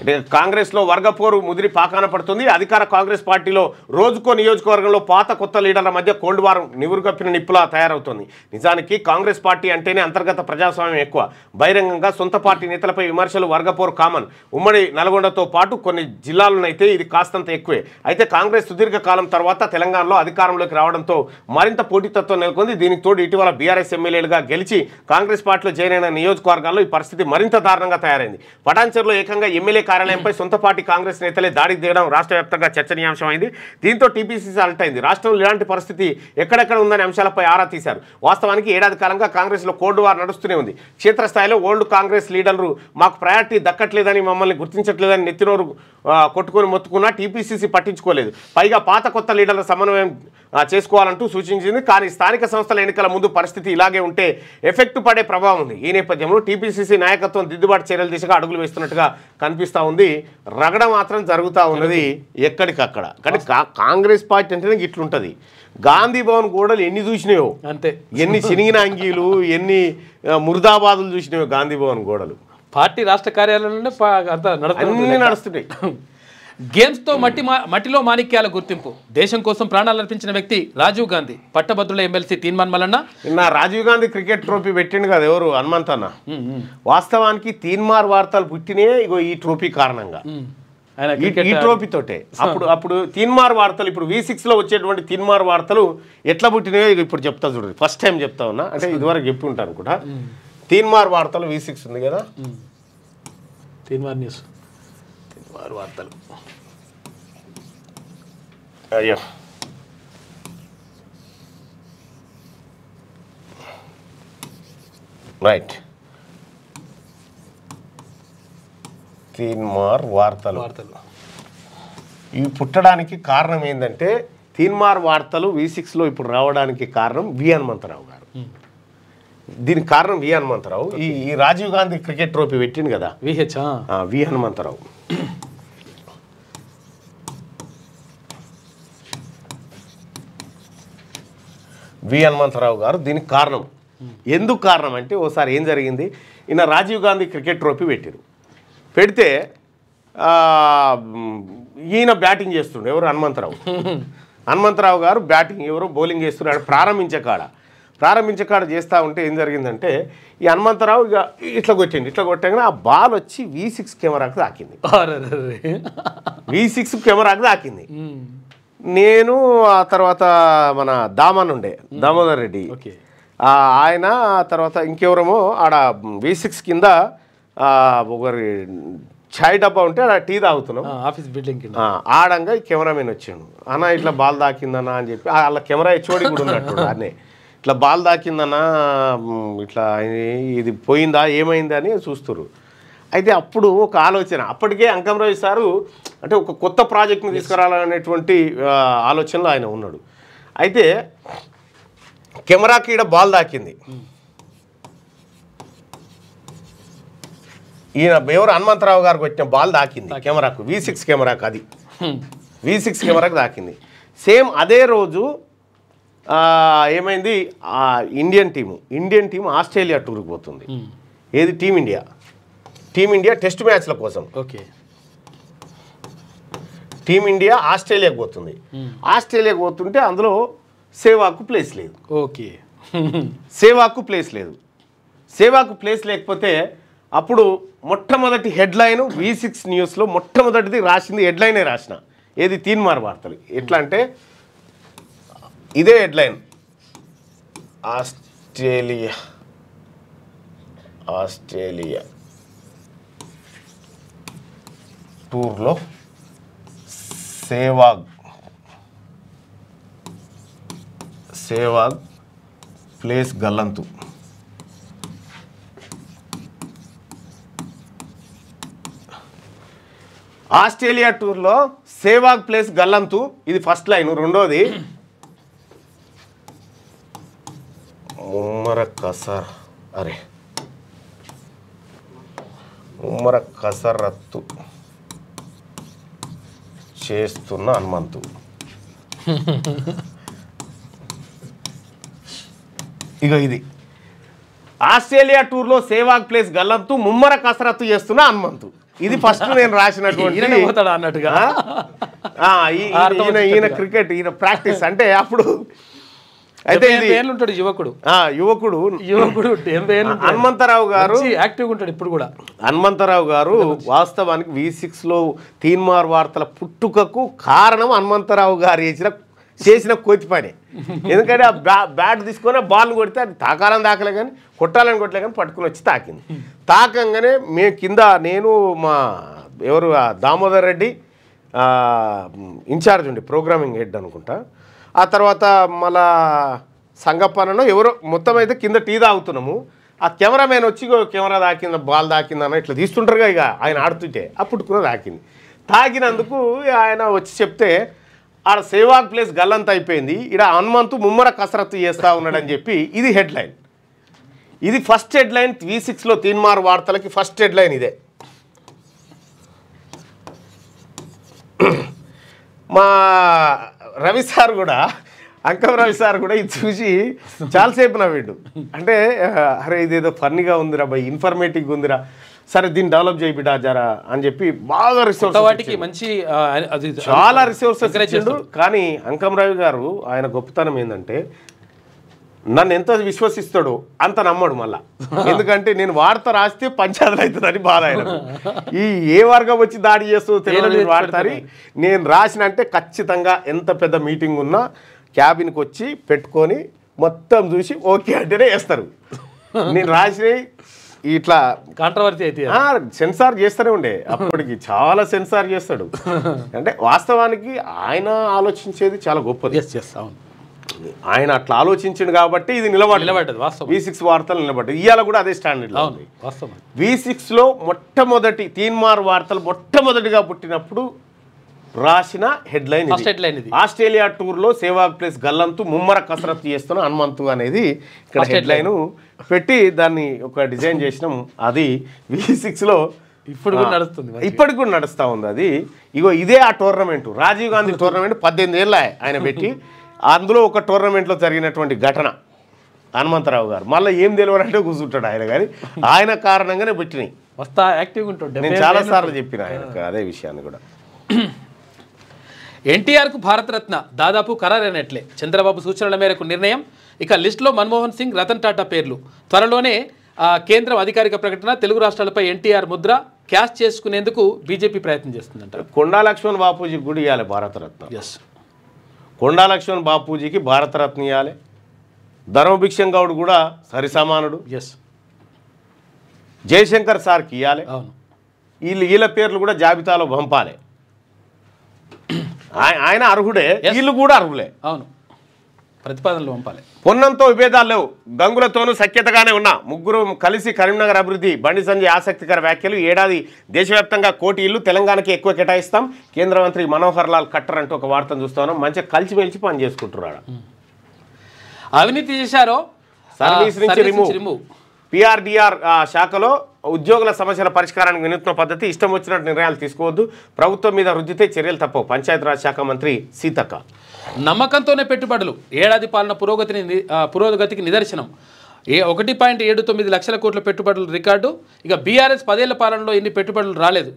అంటే కాంగ్రెస్లో వర్గపోరు ముదిరి పాకాన పడుతుంది. అధికార కాంగ్రెస్ పార్టీలో రోజుకో నియోజకవర్గంలో పాత కొత్త లీడర్ల మధ్య కోల్డ్ వార్ నివురుగప్పిన నిప్పులా తయారవుతుంది. నిజానికి కాంగ్రెస్ పార్టీ అంటేనే అంతర్గత ప్రజాస్వామ్యం ఎక్కువ. బహిరంగంగా సొంత పార్టీ నేతలపై విమర్శలు, వర్గపోరు కామన్. ఉమ్మడి నల్గొండతో పాటు కొన్ని జిల్లాలనైతే ఇది కాస్తంత ఎక్కువే. అయితే కాంగ్రెస్ సుదీర్ఘ కాలం తర్వాత తెలంగాణలో అధికారంలోకి రావడంతో మరింత పోటీతత్వం నెలకొంది. దీనికి తోడు ఇటీవల బీఆర్ఎస్ ఎమ్మెల్యేలుగా గెలిచి కాంగ్రెస్ పార్టీలో జాయిన్ అయిన నియోజకవర్గాల్లో ఈ పరిస్థితి మరింత దారుణంగా తయారైంది. పటాన్చెరులో ఏకంగా ఎమ్మెల్యే కార్యాలయంపై సొంత పార్టీ కాంగ్రెస్ నేతలే దాడికి దిగడం రాష్ట్ర వ్యాప్తంగా చర్చనీయాంశమైంది. దీంతో టీపీసీసీ అలటైంది. రాష్ట్రంలో ఇలాంటి పరిస్థితి ఎక్కడెక్కడ ఉందనే అంశాలపై ఆరా తీశారు. వాస్తవానికి ఏడాది కాలంగా కాంగ్రెస్లో కోల్డ్ వార్ నడుస్తూనే ఉంది. క్షేత్రస్థాయిలో ఓల్డ్ కాంగ్రెస్ లీడర్లు మాకు ప్రయారిటీ దక్కట్లేదని, మమ్మల్ని గుర్తించట్లేదని నెత్తినోరు కొట్టుకొని మొత్తుకున్నా టీపీసీసీ పట్టించుకోలేదు. పైగా పాత కొత్త లీడర్ల సమన్వయం చేసుకోవాలంటూ సూచించింది. కానీ స్థానిక సంస్థల ఎన్నికల ముందు పరిస్థితి ఇలాగే ఉంటే ఎఫెక్ట్ పడే ప్రభావం ఉంది. ఈ నేపథ్యంలో టీపీసీసీ నాయకత్వం దిద్దుబాటు చర్యల దిశగా అడుగులు వేస్తున్నట్టుగా కనిపిస్తూ ఉంది. రగడ మాత్రం జరుగుతూ ఉన్నది ఎక్కడికక్కడ. కానీ కాంగ్రెస్ పార్టీ అంటేనే ఇట్లుంటుంది. గాంధీ భవన్ గోడలు ఎన్ని చూసినాయో అంతే, ఎన్ని చినిగిన అంగీలు, ఎన్ని ముర్దాబాదులు చూసినాయో గాంధీ భవన్ గోడలు. పార్టీ రాష్ట్ర కార్యాలయంలోనే అన్నీ నడుస్తున్నాయి. గేమ్స్తో మట్టిలో మాణిక్యాల గుర్తింపు. దేశం కోసం ప్రాణాలు అర్పించిన వ్యక్తి రాజీవ్ గాంధీ. పట్టభద్రుల ఎమ్మెల్సీ తీన్మాన్ మల్లన్న నిన్న రాజీవ్ గాంధీ క్రికెట్ ట్రోఫీ పెట్టిండు కదా ఎవరు, హనుమంత్ అన్న. వాస్తవానికి తీన్మార్ వార్తలు పుట్టినే ఇగో ఈ ట్రోఫీ కారణంగా, ఈ ట్రోఫీ తోటే. అప్పుడు తీన్మార్ వార్తలు, ఇప్పుడు V6లో వచ్చేటువంటి తీన్మార్ వార్తలు ఎట్లా పుట్టినాయో ఇప్పుడు చెప్తా చూడండి. ఫస్ట్ టైం చెప్తా ఉన్నా, అంటే ఇదివరకు చెప్పి ఉంటాను కూడా. తీన్మార్ వార్తలు V6 ఉంది కదా, తీన్మార్ న్యూస్, తీన్మార్ వార్తలు. అయ్యో రైట్, తీన్మార్ వార్తలు. ఇవి పుట్టడానికి కారణం ఏంటంటే, తీన్మార్ వార్తలు V6లో ఇప్పుడు రావడానికి కారణం వి హనుమంతరావు గారు. దీనికి కారణం వి హనుమంతరావు. ఈ రాజీవ్ గాంధీ క్రికెట్ ట్రోఫీ పెట్టింది కదా, వి హనుమంతరావు. వి హనుమంతరావు గారు దీనికి కారణం. ఎందుకు కారణం అంటే, ఓసారి ఏం జరిగింది, ఈయన రాజీవ్ గాంధీ క్రికెట్ ట్రోఫీ పెట్టారు. పెడితే ఈయన బ్యాటింగ్ చేస్తుండే, ఎవరు, హనుమంతరావు గారు బ్యాటింగ్, ఎవరు బౌలింగ్ చేస్తున్నాడు. ప్రారంభించే కాడ చేస్తూ ఉంటే ఏం జరిగిందంటే, ఈ హనుమంతరావు ఇక ఇట్లా కొట్టగానే ఆ బాల్ వచ్చి V6 కెమెరాకు తాకింది. V6 కెమెరాకు తాకింది. నేను ఆ తర్వాత మన దామోదర్ రెడ్డి ఆయన, తర్వాత ఇంకెవరేమో ఆడ V6 కింద ఒకరి ఛాయ్ డబ్బా ఉంటే ఆడ టీ తాగుతున్నాం, ఆఫీస్ బిల్డింగ్ ఆడంగా ఈ కెమెరామెన్ వచ్చాడు. అన్న ఇట్లా బాల్ తాకిందన్నా అని చెప్పి, వాళ్ళ కెమెరా హెచ్ఓడి కూడా ఉన్నట్టు, అనే ఇట్లా బాల్ తాకిందన్నా, ఇట్లా ఇది పోయిందా ఏమైందా అని చూస్తున్నారు. అయితే అప్పుడు ఒక ఆలోచన, అప్పటికే అంకమరావు సారు అంటే ఒక కొత్త ప్రాజెక్ట్ని తీసుకురావాలనేటువంటి ఆలోచనలో ఆయన ఉన్నాడు. అయితే కెమెరాకి ఈడ బాల్ తాకింది. ఈయన ఎవరు, హనుమంతరావు గారికి వచ్చిన బాల్ తాకింది కెమెరాకు, V6 కెమెరాకు, అది V6 కెమెరాకు తాకింది. సేమ్ అదే రోజు ఏమైంది, ఇండియన్ టీము ఆస్ట్రేలియా టూర్కి పోతుంది. ఏది, టీమిండియా టెస్ట్ మ్యాచ్ల కోసం. టీమిండియా ఆస్ట్రేలియాకి పోతుంది. ఆస్ట్రేలియాకి పోతుంటే అందులో సేవాకు ప్లేస్ లేదు. సేవాకు ప్లేస్ లేదు. సేవాకు ప్లేస్ లేకపోతే అప్పుడు మొట్టమొదటి హెడ్లైన్ V6 న్యూస్లో మొట్టమొదటిది రాసింది హెడ్లైనే రాసిన, ఏది తీన్మార్ వార్తలు. ఎట్లా అంటే ఇదే హెడ్లైన్, ఆస్ట్రేలియా టూర్లో సేవాగ్ ప్లేస్ గల్లంతు. ఆస్ట్రేలియా టూర్లో సేవాగ్ ప్లేస్ గల్లంతు, ఇది ఫస్ట్ లైన్. రెండోది ముమ్మర కసరత్తు చేస్తున్న హనుమంతు. ఇక ఇది ఆస్ట్రేలియా టూర్లో సేవాగ్ ప్లేస్ గల్లంతు, ముమ్మర కసరత్తు చేస్తున్న హనుమంతు. ఇది ఫస్ట్ నేను రాసినటువంటి అన్నట్టుగా. ఈయన క్రికెట్, ఈయన ప్రాక్టీస్ అంటే అప్పుడు. అయితే ఉంటాడు యువకుడు హనుమంతరావు గారు యాక్టివ్గా ఉంటాడు ఇప్పుడు కూడా. హనుమంతరావు గారు వాస్తవానికి V6లో తీన్మార్ వార్తల పుట్టుకకు కారణం హనుమంతరావు గారు చేసిన కోతి పని. ఎందుకంటే ఆ బ్యాట్ తీసుకొని బాల్ కొడితే అది తాకాలని తాకలే కానీ కొట్టాలని కొట్టలే కానీ పట్టుకుని వచ్చి తాకింది. తాకంగానే మేము కింద, నేను మా ఎవరు దామోదర్ రెడ్డి ఇన్ఛార్జ్ ఉండి ప్రోగ్రామింగ్ హెడ్ అనుకుంటా, ఆ తర్వాత మళ్ళా సంగప్పనో ఎవరో, మొత్తం అయితే కింద టీ తాగుతున్నాము. ఆ కెమెరామెన్ వచ్చి కెమెరా తాకిందా బాల్ తాకిందన్న ఇట్లా తీస్తుంటారుగా, ఇక ఆయన ఆడుతుంటే ఆ పుట్టుకున్న తాకింది. తాకినందుకు ఆయన వచ్చి చెప్తే ఆడ సేవాగ్ ప్లేస్ గల్లంత అయిపోయింది, ఇక్కడ హనుమంతు ముమ్మర కసరత్తు చేస్తూ ఉన్నాడని చెప్పి ఇది హెడ్లైన్. ఇది ఫస్ట్ హెడ్లైన్ V6లో తీన్మార్ వార్తలకి ఫస్ట్ హెడ్లైన్ ఇదే. మా రవి సార్ కూడా, అంకం రవి సార్ కూడా ఇది చూసి చాలాసేపు నవ్విండు. అంటే అరే ఇదేదో ఫన్నీగా ఉందిరా బై, ఇన్ఫర్మేటివ్గా ఉందిరా, సరే దీన్ని డెవలప్ చేయి బిడ్డ జరా అని చెప్పి బాగా రిసోర్స్, మంచి చాలా రిసోర్సెస్ ఇచ్చిండు. కానీ అంకం రవి గారు ఆయన గొప్పతనం ఏంటంటే నన్ను ఎంత విశ్వసిస్తాడో అంత నమ్మడు మళ్ళా. ఎందుకంటే నేను వార్త రాస్తే పంచాయతీలు అవుతుందని బాధ ఆయన. ఈ ఏ వర్గం వచ్చి దాడి చేస్తూ తెలియదు వాడతారు. నేను రాసిన అంటే ఖచ్చితంగా ఎంత పెద్ద మీటింగ్ ఉన్నా క్యాబిన్కి వచ్చి పెట్టుకొని మొత్తం చూసి ఓకే అంటేనే వేస్తారు. నేను రాసినవి ఇట్లా కాంట్రవర్సీ అయితే సెన్సార్ చేస్తూనే ఉండే, అప్పటికి చాలా సెన్సార్ చేస్తాడు. అంటే వాస్తవానికి ఆయన ఆలోచించేది చాలా గొప్పది. ఆయన అట్లా ఆలోచించిండు కాబట్టి ఇది నిలబడ్డది. V6 వార్తలు నిలబడ్డది. ఇవాళ కూడా అదే స్టాండర్డ్. V6లో మొట్టమొదటి తీన్మార్ వార్తలు మొట్టమొదటిగా పుట్టినప్పుడు రాసిన హెడ్లైన్ ఇది. ఆస్ట్రేలియా టూర్లో సేవాగ్ ప్లేస్ గల్లంతు, ముమ్మర కసరత్తు చేస్తున్న హనుమంతు అనేది ఇక్కడ హెడ్లైన్ పెట్టి దాన్ని ఒక డిజైన్ చేసినాం. అది V6లో ఇప్పుడు కూడా నడుస్తుంది, ఇప్పటికి కూడా నడుస్తూ ఉంది. అది ఇగో ఇదే ఆ టోర్నమెంట్, రాజీవ్ గాంధీ టోర్నమెంట్ 18 ఏళ్ళ ఆయన పెట్టి, అందులో ఒక టోర్నమెంట్లో జరిగినటువంటి ఘటన హనుమంతరావు గారు మళ్ళీ ఏం తెలియనంటే కూర్చుంటాడు ఆయన. కానీ ఆయన కారణంగానే పెట్టినాయి. వస్తా యాక్టివ్గా ఉంటాడు. నేను చాలాసార్లు చెప్పిన ఆయనకు అదే విషయాన్ని కూడా. ఎన్టీఆర్కు భారతరత్న దాదాపు ఖరారైనట్లే. చంద్రబాబు సూచనల మేరకు నిర్ణయం. ఇక లిస్టులో మన్మోహన్ సింగ్, రతన్ టాటా పేర్లు. త్వరలోనే కేంద్రం అధికారిక ప్రకటన. తెలుగు రాష్ట్రాలపై ఎన్టీఆర్ ముద్ర క్యాష్ చేసుకునేందుకు బీజేపీ ప్రయత్నం చేస్తుందంట. కొండా లక్ష్మణ్ బాపూజీకి కూడా ఇవ్వాలి భారతరత్న. కొండా లక్ష్మణ్ బాపూజీకి భారతరత్న ఇవ్వాలి. ధర్మభిక్షం గౌడ్ కూడా సరిసమానుడు. జయశంకర్ సార్కి ఇవ్వాలి. వీళ్ళ పేర్లు కూడా జాబితాలో పంపాలి. ఆయన అర్హుడే, వీళ్ళు కూడా అర్హులే. అవును, ప్రతిపాదనలు పంపాలి. పొన్నంతో విభేదాలు లేవు, గంగులతోనూ సఖ్యతగానే ఉన్నా, ముగ్గురు కలిసి కరీంనగర్ అభివృద్ధి. బండి సంజయ్ ఆసక్తికర వ్యాఖ్యలు. ఏడాది దేశవ్యాప్తంగా 1 కోటి ఇళ్లు, తెలంగాణకి ఎక్కువ కేటాయిస్తాం. కేంద్ర మంత్రి మనోహర్ లాల్ ఖట్టర్ అంటూ ఒక వార్తను చూస్తా ఉన్నాం. మంచిగా కలిసిమెలిసి పని చేసుకుంటున్నాడు. అవినీతి చేశారో సర్వీస్ నుంచి రిమూవ్. PRDR శాఖలో ఉద్యోగుల సమస్యల పరిష్కారానికి వినూత్న పద్ధతి. ఇష్టం వచ్చినట్టు నిర్ణయాలు తీసుకోవద్దు. ప్రభుత్వం మీద రుద్దితే చర్యలు తప్పవు. పంచాయతీరాజ్ శాఖ మంత్రి సీతక్క. నమ్మకంతోనే పెట్టుబడులు. ఏడాది పాలన పురోగతికి నిదర్శనం. 1.79 లక్షల కోట్ల పెట్టుబడులు రికార్డు. ఇక బీఆర్ఎస్ 10 ఏళ్ల పాలనలో ఇన్ని పెట్టుబడులు రాలేదు.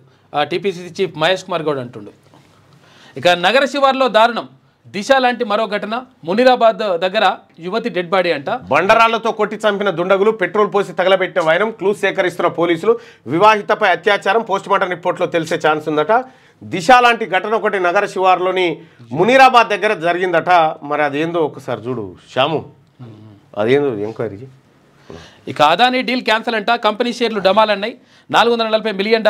TPCC చీఫ్ మహేష్ కుమార్ గౌడ్ అంటుండు. ఇక నగర శివార్లో దారుణం. దిశ లాంటి మరో ఘటన మునిరాబాద్ దగ్గర యువతి డెడ్ బాడీ అంట. బండరాళ్లతో కొట్టి చంపిన దుండగులు, పెట్రోల్ పోసి తగలబెట్టిన వైరం, క్లూస్ సేకరిస్తున్న పోలీసులు, వివాహితపై అత్యాచారం పోస్టుమార్టం రిపోర్ట్లో తెలిసే ఛాన్స్ ఉందట. దిశ లాంటి ఘటన ఒకటి నగర శివార్లోని మునిరాబాద్ దగ్గర జరిగిందట. మరి అదేందో ఒకసారి చూడు శ్యాము, అదేందో ఎంక్వైరీ. ఇక అదానీ డీల్ క్యాన్సల్ అంట. కంపెనీ షేర్లు డమాలన్నాయి. $440 మిలియన్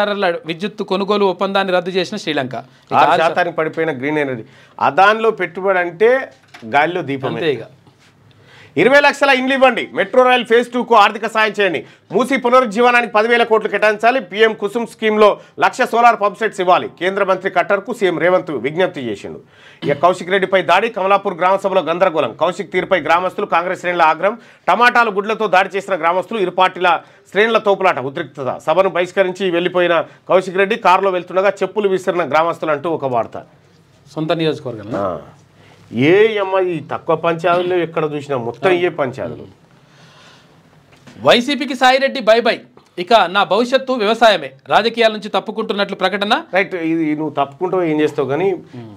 విద్యుత్ కొనుగోలు ఒప్పందాన్ని రద్దు చేసిన శ్రీలంక. 6% పడిపోయిన గ్రీన్ ఎనర్జీ. అదానిలో పెట్టుబడి అంటే గాలిలో దీపం. 20 లక్షల ఇండ్లు ఇవ్వండి. మెట్రో రైల్ ఫేజ్ 2కు ఆర్థిక సాయం చేయండి. మూసీ పునరుజ్జీవనానికి 10,000 కోట్లు కేటాయించాలి. పీఎం కుసుమ్ స్కీమ్లో 1,00,000 సోలార్ పంప్ సెట్స్ ఇవ్వాలి. కేంద్ర మంత్రి ఖట్టర్కు సీఎం రేవంత్ విజ్ఞప్తి చేసిండు. ఇక కౌశిక్ రెడ్డిపై దాడి, కమలాపూర్ గ్రామసభలో గందరగోళం. కౌశిక్ తీరుపై గ్రామస్తులు, కాంగ్రెస్ శ్రేణుల ఆగ్రహం. టమాటాలు గుడ్లతో దాడి చేసిన గ్రామస్తులు, ఇరు పార్టీల శ్రేణుల తోపులాట, ఉద్రిక్తత. సభను బహిష్కరించి వెళ్లిపోయిన కౌశిక్ రెడ్డి కారులో వెళ్తుండగా చెప్పులు విసిరిన గ్రామస్తులు అంటూ ఒక వార్త. సొంత నియోజకవర్గం. ఏ అమ్మ ఈ తక్కువ పంచాయతీలు ఎక్కడ చూసినా మొత్తం ఏ పంచాయతీలు. వైసీపీకి సాయిరెడ్డి బై బై. ఇక నా భవిష్యత్తు వ్యవసాయమే, రాజకీయాల నుంచి తప్పుకుంటున్నట్లు ప్రకటన. రైట్, ఇది నువ్వు తప్పుకుంటావు ఏం చేస్తావు కానీ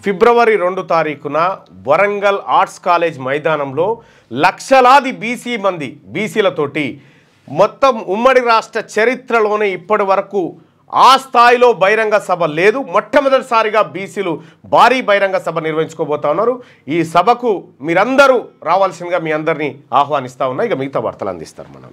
ఫిబ్రవరి 2 తారీఖున వరంగల్ ఆర్ట్స్ కాలేజ్ మైదానంలో లక్షలాది బీసీలతోటి మొత్తం ఉమ్మడి రాష్ట్ర చరిత్రలోనే ఇప్పటి వరకు ఆ స్థాయిలో బహిరంగ సభ లేదు. మొట్టమొదటిసారిగా బీసీలు భారీ బహిరంగ సభ నిర్వహించుకోబోతా ఉన్నారు. ఈ సభకు మీరందరూ రావాల్సిందిగా మీ అందరినీ ఆహ్వానిస్తా ఉన్నా. ఇక మిగతా వార్తలు అందిస్తారు మనం.